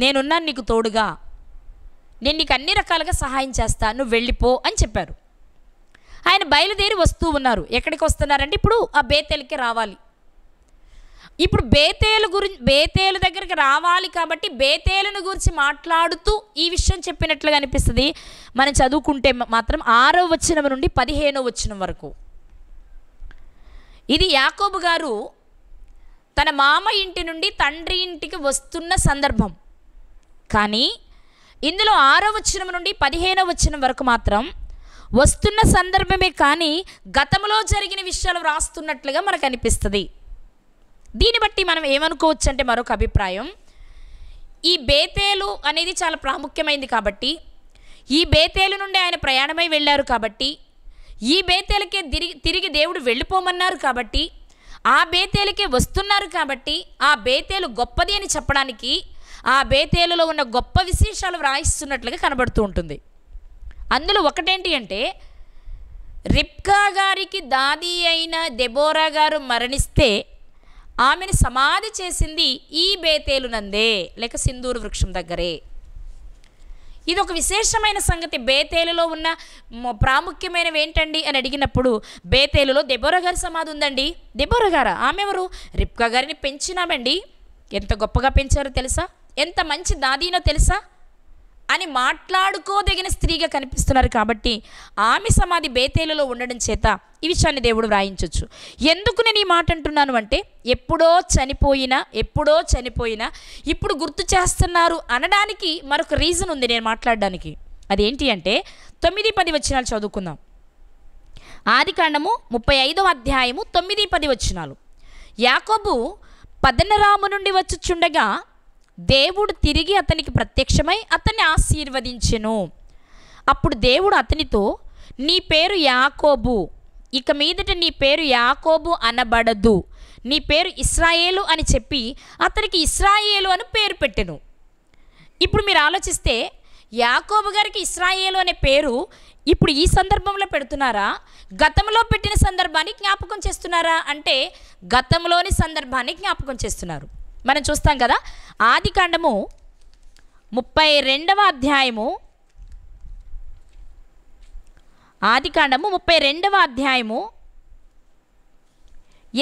నేనున్నాను నీకు తోడుగా, నేను నీకు అన్ని రకాలుగా సహాయం చేస్తా, నువ్వు వెళ్ళిపో అని చెప్పారు. ఆయన బయలుదేరి వస్తూ ఉన్నారు. ఎక్కడికి వస్తున్నారంటే ఇప్పుడు ఆ బేతేలుకి రావాలి. ఇప్పుడు బేతేలు దగ్గరికి రావాలి కాబట్టి బేతేలును గురించి మాట్లాడుతూ ఈ విషయం చెప్పినట్లుగా అనిపిస్తుంది. మనం చదువుకుంటే మాత్రం 6వ వచనం నుండి 15వ వచనం వరకు. ఇది యాకోబు గారు తన మామ ఇంటి నుండి తండ్రి ఇంటికి వస్తున్న సందర్భం. కానీ ఇందులో 6వ వచనం నుండి 15వ వచనం వరకు మాత్రం వస్తున్న సందర్భమే కానీ గతంలో జరిగిన విషయాలు వ్రాస్తున్నట్లుగా మనకు అనిపిస్తుంది. దీన్ని బట్టి మనం ఏమనుకోవచ్చు అంటే మరొక అభిప్రాయం, ఈ బేతేలు అనేది చాలా ప్రాముఖ్యమైనది కాబట్టి, ఈ బేతేలు నుండి ఆయన ప్రయాణమై వెళ్ళారు కాబట్టి, ఈ బేతేలకే తిరిగి దేవుడు వెళ్ళిపోమన్నారు కాబట్టి, ఆ బేతేలకే వస్తున్నారు కాబట్టి, ఆ బేతేలు గొప్పది అని చెప్పడానికి ఆ బేతేలులో ఉన్న గొప్ప విశేషాలు వ్రాయిస్తున్నట్లుగా కనబడుతూ ఉంటుంది. అందులో ఒకటేంటి అంటే, రిబ్కా గారికి దాది అయిన దెబోరా గారు మరణిస్తే ఆమెను సమాధి చేసింది ఈ బేతేలు నందే, లేక సింధూరు వృక్షం దగ్గరే. ఇది ఒక విశేషమైన సంగతి. బేతేలులో ఉన్న ప్రాముఖ్యమైనవి ఏంటండి అని అడిగినప్పుడు బేతేలులో దెబోరా గారి సమాధి ఉందండి. దెబోరా గారా? ఆమె ఎవరు? రిబ్కా గారిని పెంచినామండి. ఎంత గొప్పగా పెంచారో తెలుసా, ఎంత మంచి దాదీనో తెలుసా అని మాట్లాడుకోదగిన స్త్రీగా కనిపిస్తున్నారు. కాబట్టి ఆమె సమాధి బేతేలులో ఉండడం చేత ఈ విషయాన్ని దేవుడు వ్రాయించవచ్చు. ఎందుకు నేను ఈ మాట అంటున్నాను అంటే, ఎప్పుడో చనిపోయినా ఇప్పుడు గుర్తు చేస్తున్నారు అనడానికి మరొక రీజన్ ఉంది నేను మాట్లాడడానికి. అదేంటి అంటే 9-10 వచనాలు చదువుకుందాం. ఆదికాండము 35వ అధ్యాయము 9-10 వచనాలు. యాకోబు పద్దనరాము నుండి వచ్చుచుండగా దేవుడు తిరిగి అతనికి ప్రత్యక్షమై అతన్ని ఆశీర్వదించెను. అప్పుడు దేవుడు అతనితో, నీ పేరు యాకోబు, ఇక మీదట నీ పేరు యాకోబు అనబడదు, నీ పేరు ఇశ్రాయేలు అని చెప్పి అతనికి ఇశ్రాయేలు అని పేరు పెట్టెను. ఇప్పుడు మీరు ఆలోచిస్తే యాకోబు గారికి ఇశ్రాయేలు అనే పేరు ఇప్పుడు ఈ సందర్భంలో పెడుతున్నారా, గతంలో పెట్టిన సందర్భాన్ని జ్ఞాపకం చేస్తున్నారా అంటే గతంలోని సందర్భాన్ని జ్ఞాపకం చేస్తున్నారు. మనం చూస్తాం కదా, ఆదికాండము 32వ అధ్యాయము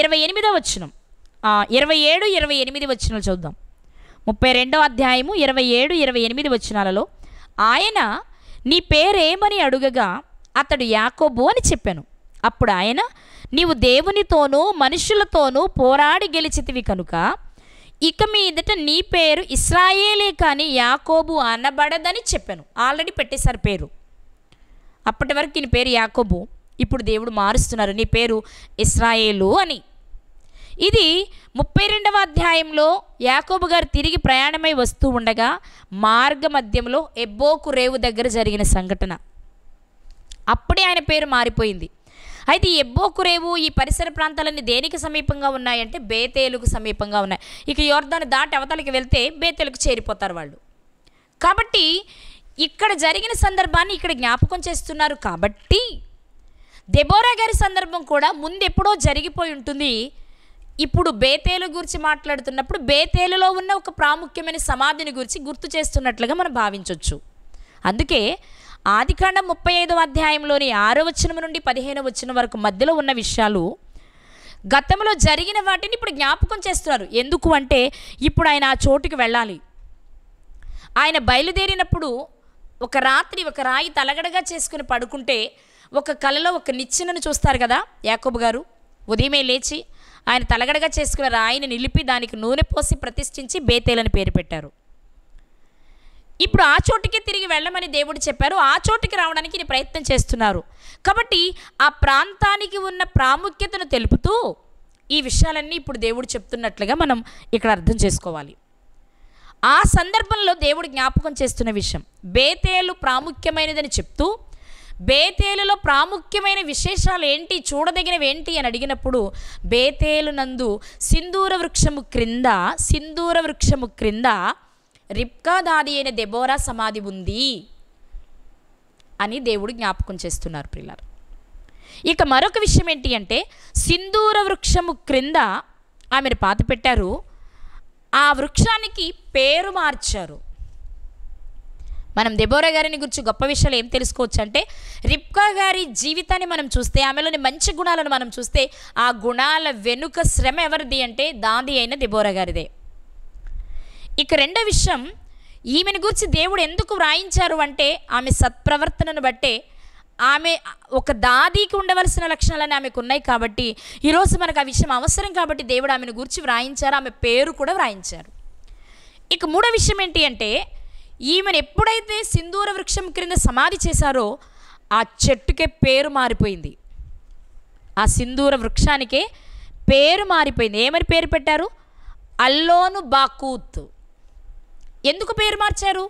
28వ వచనం, 27-28 వచనాలు చూద్దాం. 32వ అధ్యాయము 27-28 వచనాలలో ఆయన నీ పేరేమని అడుగగా అతడు యాకోబు అని చెప్పాను. అప్పుడు ఆయన, నీవు దేవునితోనూ మనుషులతోనూ పోరాడి గెలిచితివి కనుక ఇక మీదట నీ పేరు ఇశ్రాయేలే కానీ యాకోబు అనబడదని చెప్పాను. ఆల్రెడీ పెట్టేశారు పేరు. అప్పటి వరకు నీ పేరు యాకోబు, ఇప్పుడు దేవుడు మారుస్తున్నారు, నీ పేరు ఇశ్రాయేలు అని. ఇది 32వ అధ్యాయంలో యాకోబు గారు తిరిగి ప్రయాణమై వస్తూ ఉండగా మార్గ మధ్యంలో ఎబ్బోకు రేవు దగ్గర జరిగిన సంఘటన. అప్పుడే ఆయన పేరు మారిపోయింది. అయితే ఈ ఎబ్బోకు రేవు, ఈ పరిసర ప్రాంతాలన్నీ దేనికి సమీపంగా ఉన్నాయంటే బేతేలుకు సమీపంగా ఉన్నాయి. ఇక యోర్దాను దాటి అవతలకి వెళ్తే బేతేలుకు చేరిపోతారు వాళ్ళు. కాబట్టి ఇక్కడ జరిగిన సందర్భాన్ని ఇక్కడ జ్ఞాపకం చేస్తున్నారు. కాబట్టి దెబోరా గారి సందర్భం కూడా ముందెప్పుడో జరిగిపోయి ఉంటుంది. ఇప్పుడు బేతేలు గురించి మాట్లాడుతున్నప్పుడు బేతేలులో ఉన్న ఒక ప్రాముఖ్యమైన సమాధిని గురించి గుర్తు చేస్తున్నట్లుగా మనం భావించవచ్చు. అందుకే ఆదికాండం 35వ అధ్యాయంలోని 6వ వచనం నుండి 15వ వచనం వరకు మధ్యలో ఉన్న విషయాలు గతంలో జరిగిన వాటిని ఇప్పుడు జ్ఞాపకం చేస్తున్నారు. ఎందుకు అంటే ఇప్పుడు ఆయన ఆ చోటుకి వెళ్ళాలి. ఆయన బయలుదేరినప్పుడు ఒక రాత్రి ఒక రాయి తలగడగా చేసుకుని పడుకుంటే ఒక కలలో ఒక నిచ్చెనను చూస్తారు కదా యాకోబు గారు. ఉదయమే లేచి ఆయన తలగడగా చేసుకున్న రాయిని నిలిపి దానికి నూనె పోసి ప్రతిష్ఠించి బేతేలని పేరు పెట్టారు. ఇప్పుడు ఆ చోటుకే తిరిగి వెళ్ళమని దేవుడు చెప్పారు. ఆ చోటుకి రావడానికి ఈయన ప్రయత్నం చేస్తున్నారు. కాబట్టి ఆ ప్రాంతానికి ఉన్న ప్రాముఖ్యతను తెలుపుతూ ఈ విషయాలన్నీ ఇప్పుడు దేవుడు చెప్తున్నట్లుగా మనం ఇక్కడ అర్థం చేసుకోవాలి. ఆ సందర్భంలో దేవుడు జ్ఞాపకం చేస్తున్న విషయం, బేతేలు ప్రాముఖ్యమైనదని చెప్తూ బేతేలులో ప్రాముఖ్యమైన విశేషాలు ఏంటి, చూడదగినవి ఏంటి అని అడిగినప్పుడు బేతేలు నందు సింధూర వృక్షము క్రింద రిబ్కా దాది అయిన దెబోరా సమాధి ఉంది అని దేవుడు జ్ఞాపకం చేస్తున్నారు ప్రియులారా. ఇక మరొక విషయం ఏంటి అంటే, సింధూర వృక్షము క్రింద ఆమెను పాతిపెట్టారు. ఆ వృక్షానికి పేరు మార్చారు. మనం దెబోరా గారిని గురించి గొప్ప విషయాలు ఏం తెలుసుకోవచ్చు అంటే, రిబ్కా గారి జీవితాన్ని మనం చూస్తే, ఆమెలోని మంచి గుణాలను మనం చూస్తే, ఆ గుణాల వెనుక శ్రమ ఎవరిది అంటే దాది అయిన దెబోరా గారిదే. ఇక రెండో విషయం, ఈమెను గురించి దేవుడు ఎందుకు వ్రాయించారు అంటే ఆమె సత్ప్రవర్తనను బట్టే. ఆమె ఒక దాదీకి ఉండవలసిన లక్షణాలని ఆమెకు ఉన్నాయి కాబట్టి ఈరోజు మనకు ఆ విషయం అవసరం కాబట్టి దేవుడు ఆమెను గురించి వ్రాయించారు, ఆమె పేరు కూడా వ్రాయించారు. ఇక మూడో విషయం ఏంటి అంటే, ఈమెను ఎప్పుడైతే సింధూర వృక్షం క్రింద సమాధి చేశారో ఆ చెట్టుకే పేరు మారిపోయింది. ఆ సింధూర వృక్షానికే పేరు మారిపోయింది. ఏమని పేరు పెట్టారు? అల్లోను బాకూత్. ఎందుకు పేరు మార్చారు?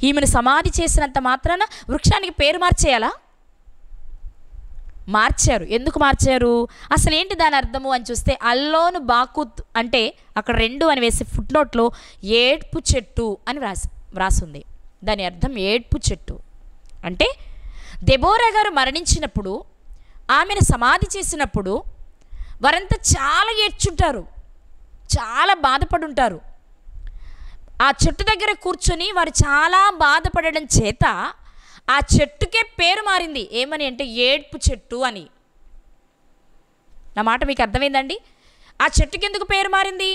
ఈమెను సమాధి చేసినంత మాత్రాన వృక్షానికి పేరు మార్చేయాలా? మార్చారు. ఎందుకు మార్చారు? అసలు ఏంటి దాని అర్థము అని చూస్తే, అల్లోను బాకూత్ అంటే అక్కడ 2 అని వేసి ఫుట్నోట్లో ఏడ్పు చెట్టు అని వ్రాసింది. దాని అర్థం ఏడ్పు చెట్టు. అంటే దెబోరా గారు మరణించినప్పుడు, ఆమెను సమాధి చేసినప్పుడు వారంతా చాలా ఏడ్చుంటారు, చాలా బాధపడుంటారు. ఆ చెట్టు దగ్గర కూర్చొని వారు చాలా బాధపడడం చేత ఆ చెట్టుకే పేరు మారింది. ఏమని అంటే ఏడ్పు చెట్టు అని. నా మాట మీకు అర్థమైందండి? ఆ చెట్టుకి ఎందుకు పేరు మారింది?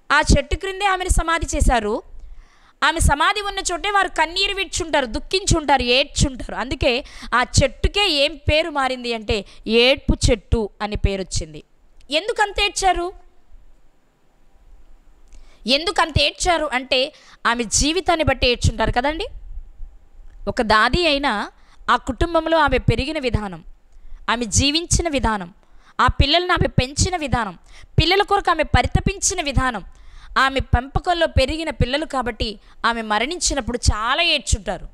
ఆ చెట్టు క్రిందే ఆమెను సమాధి చేశారు. ఆమె సమాధి ఉన్న చోటే వారు కన్నీరు విడ్చుంటారు, దుఃఖించుంటారు, ఏడ్చుంటారు. అందుకే ఆ చెట్టుకే ఏం పేరు మారింది అంటే ఏడ్పు చెట్టు అని పేరు వచ్చింది. ఎందుకంత ఏడ్చారు? ఎందుకంత ఏడ్చారు అంటే ఆమె జీవితాన్ని బట్టి ఏడ్చుంటారు కదండి. ఒక దాది అయినా ఆ కుటుంబంలో ఆమె పెరిగిన విధానం, ఆమె జీవించిన విధానం, ఆ పిల్లలను ఆమె పెంచిన విధానం, పిల్లల కొరకు ఆమె పరితపించిన విధానం, ఆమె పెంపకంలో పెరిగిన పిల్లలు కాబట్టి ఆమె మరణించినప్పుడు చాలా ఏడ్చుంటారు.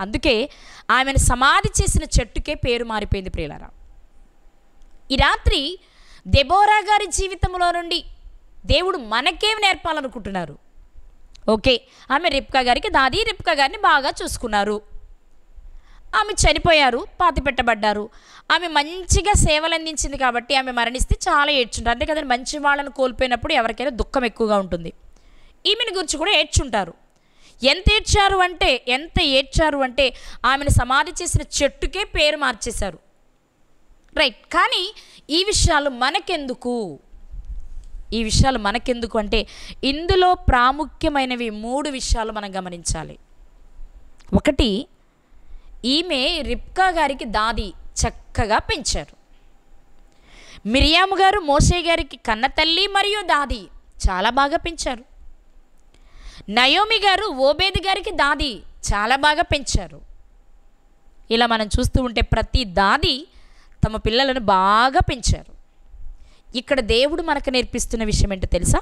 అందుకే ఆమెను సమాధి చేసిన చెట్టుకే పేరు మారిపోయింది ప్రియులారా. ఈ రాత్రి దెబోరా గారి జీవితంలో నుండి దేవుడు మనకేం నేర్పాలనుకుంటున్నారు? ఓకే, ఆమె రిబ్కా గారికి దాది, రిబ్కా గారిని బాగా చూసుకున్నారు. ఆమె చనిపోయారు, పాతిపెట్టబడ్డారు. ఆమె మంచిగా సేవలు అందించింది కాబట్టి ఆమె మరణిస్తే చాలా ఏడ్చుంటారు. అంతే కదండి, మంచి వాళ్ళను కోల్పోయినప్పుడు ఎవరికైనా దుఃఖం ఎక్కువగా ఉంటుంది. ఈమెను గురించి కూడా ఏడ్చుంటారు. ఎంత ఏడ్చారు అంటే ఆమెను సమాధి చేసిన చెట్టుకే పేరు మార్చేశారు. రైట్. కానీ ఈ విషయాలు మనకెందుకు అంటే ఇందులో ప్రాముఖ్యమైనవి 3 విషయాలు మనం గమనించాలి. ఒకటి, ఈమె రిబ్కా గారికి దాది, చక్కగా పెంచారు. మిరియాము గారు మోషే గారికి కన్న తల్లి మరియు దాది, చాలా బాగా పెంచారు. నయోమి గారు ఓబేదు గారికి దాది, చాలా బాగా పెంచారు. ఇలా మనం చూస్తూ ఉంటే ప్రతి దాది తమ పిల్లలను బాగా పెంచారు. ఇక్కడ దేవుడు మనకు నేర్పిస్తున్న విషయం ఏంటో తెలుసా?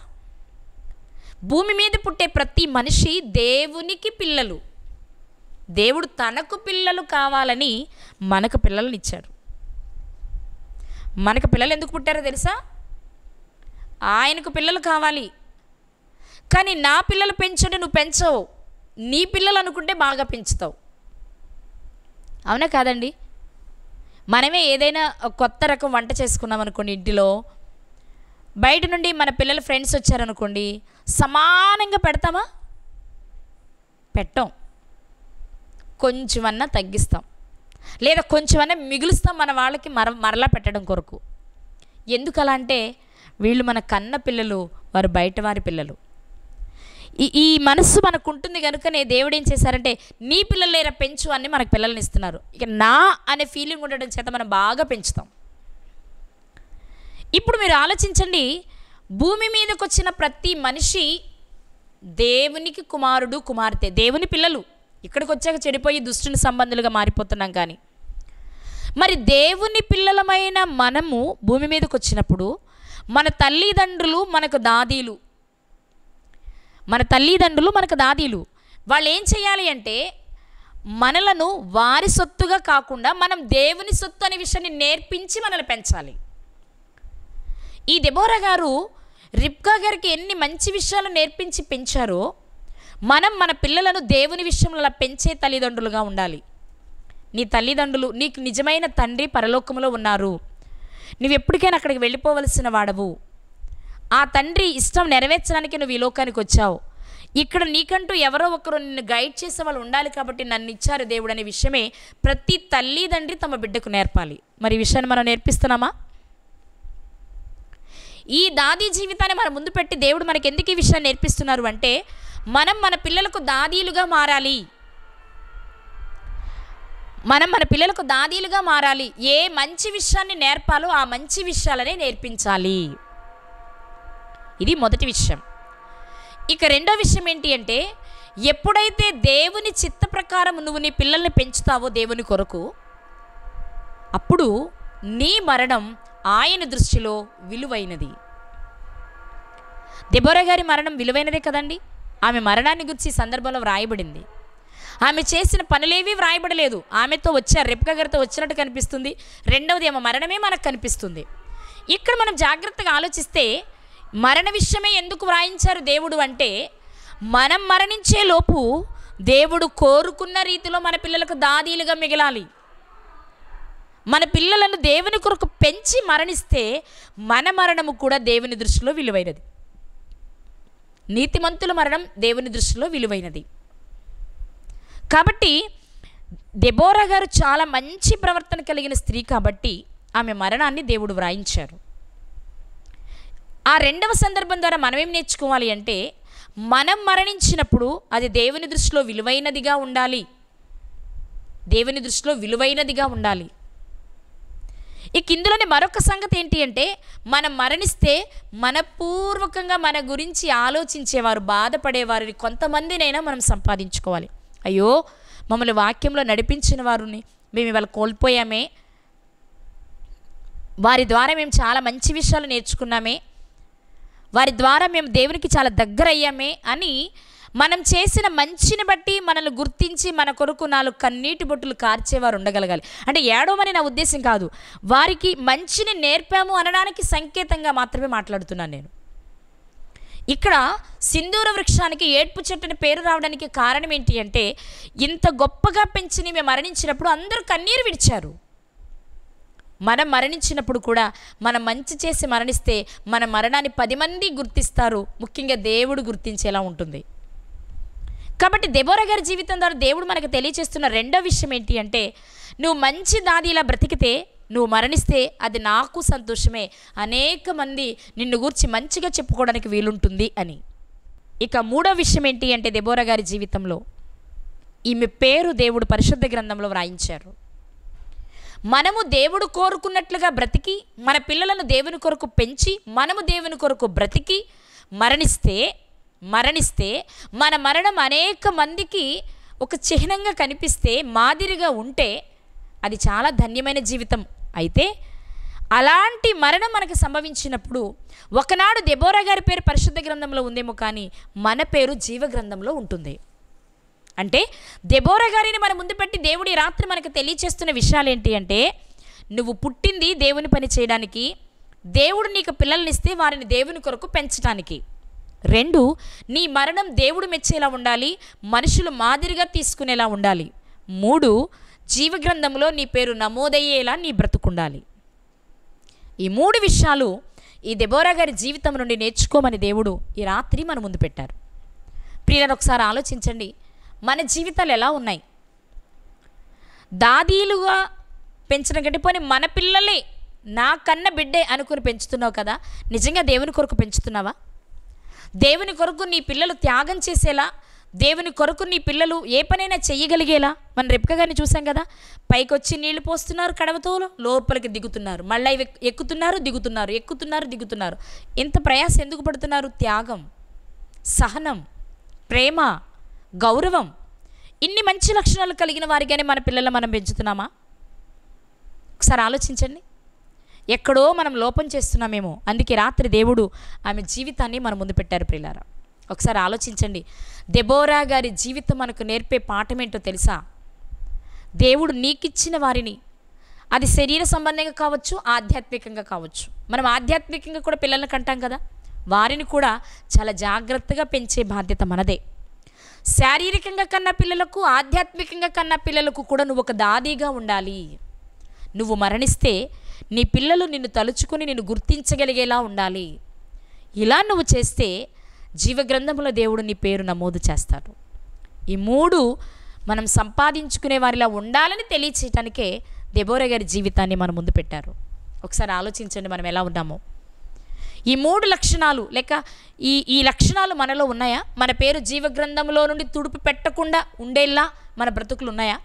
భూమి మీద పుట్టే ప్రతి మనిషి దేవునికి పిల్లలు. దేవుడు తనకు పిల్లలు కావాలని మనకు పిల్లలను ఇచ్చాడు. మనకు పిల్లలు ఎందుకు పుట్టారో తెలుసా? ఆయనకు పిల్లలు కావాలి. కానీ నా పిల్లలు పెంచండి, నువ్వు పెంచవు. నీ పిల్లలు అనుకుంటే బాగా పెంచుతావు. అవునా కాదండి? మనమే ఏదైనా కొత్త రకం వంట చేసుకున్నాం అనుకోండి, ఇంటిలో బయట నుండి మన పిల్లల ఫ్రెండ్స్ వచ్చారనుకోండి, సమానంగా పెడతామా? పెట్టం. కొంచెమన్నా తగ్గిస్తాం, లేదా కొంచెమన్నా మిగులుస్తాం మన వాళ్ళకి మరలా పెట్టడం కొరకు. ఎందుకు అలా అంటే వీళ్ళు మన కన్న పిల్లలు, వారు బయట వారి పిల్లలు. ఈ మనస్సు మనకు ఉంటుంది కనుకనే దేవుడు ఏం చేశారంటే నీ పిల్లలు లేరా పెంచు అని మనకు పిల్లల్ని ఇస్తున్నారు. ఇక నా అనే ఫీలింగ్ ఉండడం చేత మనం బాగా పెంచుతాం. ఇప్పుడు మీరు ఆలోచించండి, భూమి మీదకి వచ్చిన ప్రతి మనిషి దేవునికి కుమారుడు కుమార్తె, దేవుని పిల్లలు. ఇక్కడికి వచ్చాక చెడిపోయి దుష్టుని సంబంధులుగా మారిపోతున్నాం. కానీ మరి దేవుని పిల్లలమైన మనము భూమి మీదకి వచ్చినప్పుడు మన తల్లిదండ్రులు మనకు దాదీలు, వాళ్ళు ఏం చేయాలి అంటే మనలను వారి సొత్తుగా కాకుండా మనం దేవుని సొత్తు అనే విషయాన్ని నేర్పించి మనల్ని పెంచాలి. ఈ దెబోరా గారు రిబ్కా గారికి ఎన్ని మంచి విషయాలు నేర్పించి పెంచారో మనం మన పిల్లలను దేవుని విషయంలో పెంచే తల్లిదండ్రులుగా ఉండాలి. నీ తల్లిదండ్రులు, నీకు నిజమైన తండ్రి పరలోకములో ఉన్నారు, నువ్వు ఎప్పటికైనా అక్కడికి వెళ్ళిపోవలసిన వాడవు. ఆ తండ్రి ఇష్టం నెరవేర్చడానికి నువ్వు ఈ లోకానికి వచ్చావు. ఇక్కడ నీకంటూ ఎవరో ఒకరు నిన్ను గైడ్ చేసే వాళ్ళు ఉండాలి కాబట్టి నన్ను ఇచ్చారు దేవుడు అనే విషయమే ప్రతి తల్లిదండ్రి తమ బిడ్డకు నేర్పాలి. మరి ఈ విషయాన్ని మనం నేర్పిస్తున్నామా? ఈ దాదీ జీవితాన్ని మన ముందు పెట్టి దేవుడు మనకి ఎందుకు ఈ విషయాన్ని నేర్పిస్తున్నారు అంటే మనం మన పిల్లలకు దాదీలుగా మారాలి. ఏ మంచి విషయాన్ని నేర్పాలో ఆ మంచి విషయాలనే నేర్పించాలి. ఇది మొదటి విషయం. ఇక రెండో విషయం ఏంటి అంటే ఎప్పుడైతే దేవుని చిత్త ప్రకారం నువ్వు నీ పిల్లల్ని పెంచుతావో దేవుని కొరకు, అప్పుడు నీ మరణం ఆయన దృష్టిలో విలువైనది. దెబోరా గారి మరణం విలువైనదే కదండి. ఆమె మరణాన్ని గురించి సందర్భంలో వ్రాయబడింది. ఆమె చేసిన పనులేవి వ్రాయబడలేదు. ఆమెతో వచ్చారు, రిబ్కా గారితో వచ్చినట్టు కనిపిస్తుంది. రెండవది ఆమె మరణమే మనకు కనిపిస్తుంది. ఇక్కడ మనం జాగ్రత్తగా ఆలోచిస్తే మరణ విషయమే ఎందుకు వ్రాయించారు దేవుడు అంటే మనం మరణించే లోపు దేవుడు కోరుకున్న రీతిలో మన పిల్లలకు దాదీలుగా మిగలాలి. మన పిల్లలను దేవుని కొరకు పెంచి మరణిస్తే మన మరణము కూడా దేవుని దృష్టిలో విలువైనది. నీతిమంతుల మరణం దేవుని దృష్టిలో విలువైనది. కాబట్టి దెబోరా గారు చాలా మంచి ప్రవర్తన కలిగిన స్త్రీ కాబట్టి ఆమె మరణాన్ని దేవుడు వ్రాయించారు. ఆ రెండవ సందర్భం ద్వారా మనం ఏం నేర్చుకోవాలి అంటే మనం మరణించినప్పుడు అది దేవుని దృష్టిలో విలువైనదిగా ఉండాలి. ఇక ఇందులోనే మరొక సంగతి ఏంటి అంటే మనం మరణిస్తే మనపూర్వకంగా మన గురించి ఆలోచించేవారు, బాధపడేవారిని కొంతమందినైనా మనం సంపాదించుకోవాలి. అయ్యో మమ్మల్ని వాక్యంలో నడిపించిన వారిని మేము ఇవాళ కోల్పోయామే, వారి ద్వారా మేము చాలా మంచి విషయాలు నేర్చుకున్నామే, వారి ద్వారా మేము దేవునికి చాలా దగ్గర అయ్యామే అని మనం చేసిన మంచిని బట్టి మనల్ని గుర్తించి మన కొరకు 4 కన్నీటి బొట్టులు కార్చేవారు ఉండగలగాలి. అంటే ఏడవమని నా ఉద్దేశం కాదు, వారికి మంచిని నేర్పాము అనడానికి సంకేతంగా మాత్రమే మాట్లాడుతున్నాను నేను. ఇక్కడ సింధూర వృక్షానికి ఏడ్పు చెట్టు అని పేరు రావడానికి కారణం ఏంటి అంటే ఇంత గొప్పగా పెంచి మేము మరణించినప్పుడు అందరూ కన్నీరు విడిచారు. మనం మరణించినప్పుడు కూడా మనం మంచి చేసి మరణిస్తే మన మరణాన్ని 10 మంది గుర్తిస్తారు, ముఖ్యంగా దేవుడు గుర్తించేలా ఉంటుంది. కాబట్టి దెబోరా గారి జీవితం ద్వారా దేవుడు మనకు తెలియచేస్తున్న రెండో విషయం ఏంటి అంటే నువ్వు మంచి దాదీలా బ్రతికితే నువ్వు మరణిస్తే అది నాకు సంతోషమే, అనేక మంది నిన్ను గూర్చి మంచిగా చెప్పుకోవడానికి వీలుంటుంది అని. ఇక మూడో విషయం ఏంటి అంటే దెబోరా గారి జీవితంలో ఈమె పేరు దేవుడు పరిశుద్ధ గ్రంథంలో వ్రాయించారు. మనము దేవుడు కోరుకున్నట్లుగా బ్రతికి మన పిల్లలను దేవుని కొరకు పెంచి మనము దేవుని కొరకు బ్రతికి మరణిస్తే మన మరణం అనేక మందికి ఒక చిహ్నంగా కనిపిస్తే, మాదిరిగా ఉంటే అది చాలా ధన్యమైన జీవితం. అయితే అలాంటి మరణం మనకు సంభవించినప్పుడు ఒకనాడు దెబోరా గారి పేరు పరిశుద్ధ గ్రంథంలో ఉందేమో కానీ మన పేరు జీవ గ్రంథంలో ఉంటుంది. అంటే దెబోరా గారిని మన ముందు పెట్టి దేవుడి రాత్రి మనకు తెలియచేస్తున్న విషయాలు ఏంటి అంటే నువ్వు పుట్టింది దేవుని పని చేయడానికి, దేవుడు నీకు పిల్లల్ని ఇస్తే వారిని దేవుని కొరకు పెంచడానికి. 2, నీ మరణం దేవుడు మెచ్చేలా ఉండాలి, మనుషులు మాదిరిగా తీసుకునేలా ఉండాలి. 3, జీవగ్రంథంలో నీ పేరు నమోదయ్యేలా నీ బ్రతుకుండాలి. ఈ 3 విషయాలు ఈ దెబోరా గారి జీవితం నుండి నేర్చుకోమని దేవుడు ఈ రాత్రి మన ముందు పెట్టారు. ప్రియులను ఒకసారి ఆలోచించండి, మన జీవితాలు ఎలా ఉన్నాయి? దాదీలుగా పెంచడం కంటే పోనీ మన పిల్లలే నా కన్న బిడ్డే అనుకుని పెంచుతున్నావు కదా, నిజంగా దేవుని కొరకు పెంచుతున్నావా? దేవుని కొరకు నీ పిల్లలు త్యాగం చేసేలా, దేవుని కొరకు నీ పిల్లలు ఏ పనైనా చెయ్యగలిగేలా. మన రెప్కా గారిని చూసాం కదా, పైకొచ్చి నీళ్లు పోస్తున్నారు కడవతో, లోపలికి దిగుతున్నారు, మళ్ళీ ఎక్కుతున్నారు దిగుతున్నారు, ఎక్కుతున్నారు దిగుతున్నారు. ఇంత ప్రయాస ఎందుకు పడుతున్నారు? త్యాగం, సహనం, ప్రేమ, గౌరవం, ఇన్ని మంచి లక్షణాలు కలిగిన వారిగానే మన పిల్లలు మనం పెంచుతున్నామా? ఒకసారి ఆలోచించండి. ఎక్కడో మనం లోపం చేస్తున్నామేమో. అందుకే రాత్రి దేవుడు ఆమె జీవితాన్ని మన ముందు పెట్టారు ప్రియులారా. ఒకసారి ఆలోచించండి. దెబోరా గారి జీవితం మనకు నేర్పే పాఠం ఏంటో తెలుసా? దేవుడు నీకిచ్చిన వారిని, అది శరీర సంబంధంగా కావచ్చు, ఆధ్యాత్మికంగా కావచ్చు. మనం ఆధ్యాత్మికంగా కూడా పిల్లల్ని కంటాం కదా, వారిని కూడా చాలా జాగ్రత్తగా పెంచే బాధ్యత మనదే. శారీరకంగా కన్నా పిల్లలకు, ఆధ్యాత్మికంగా కన్నా పిల్లలకు కూడా నువ్వు ఒక దాదిగా ఉండాలి. నువ్వు మరణిస్తే నీ పిల్లలు నిన్ను తలుచుకొని నిన్ను గుర్తించగలిగేలా ఉండాలి. ఇలా నువ్వు చేస్తే జీవగ్రంథంలో దేవుడు నీ పేరు నమోదు చేస్తాడు. ఈ 3 మనం సంపాదించుకునే వారిలా ఉండాలని తెలియచేయటానికే దెబోరా గారి జీవితాన్ని మన ముందు పెట్టారు. ఒకసారి ఆలోచించండి, మనం ఎలా ఉన్నామో. ఈ 3 లక్షణాలు లేక ఈ లక్షణాలు మనలో ఉన్నాయా? మన పేరు జీవగ్రంథంలో నుండి తుడిపి పెట్టకుండా ఉండేలా మన బ్రతుకులు ఉన్నాయా?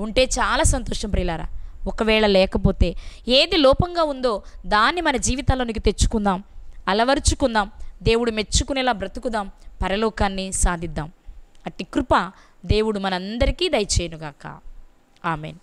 ఉంటే చాలా సంతోషం ప్రియులారా. ఒకవేళ లేకపోతే ఏది లోపంగా ఉందో దాన్ని మన జీవితాల్లోనికి తెచ్చుకుందాం, అలవరుచుకుందాం, దేవుడు మెచ్చుకునేలా బ్రతుకుదాం, పరలోకాన్ని సాధిద్దాం. అట్టి కృప దేవుడు మనందరికీ దయచేయునుగాక. ఆమెన్.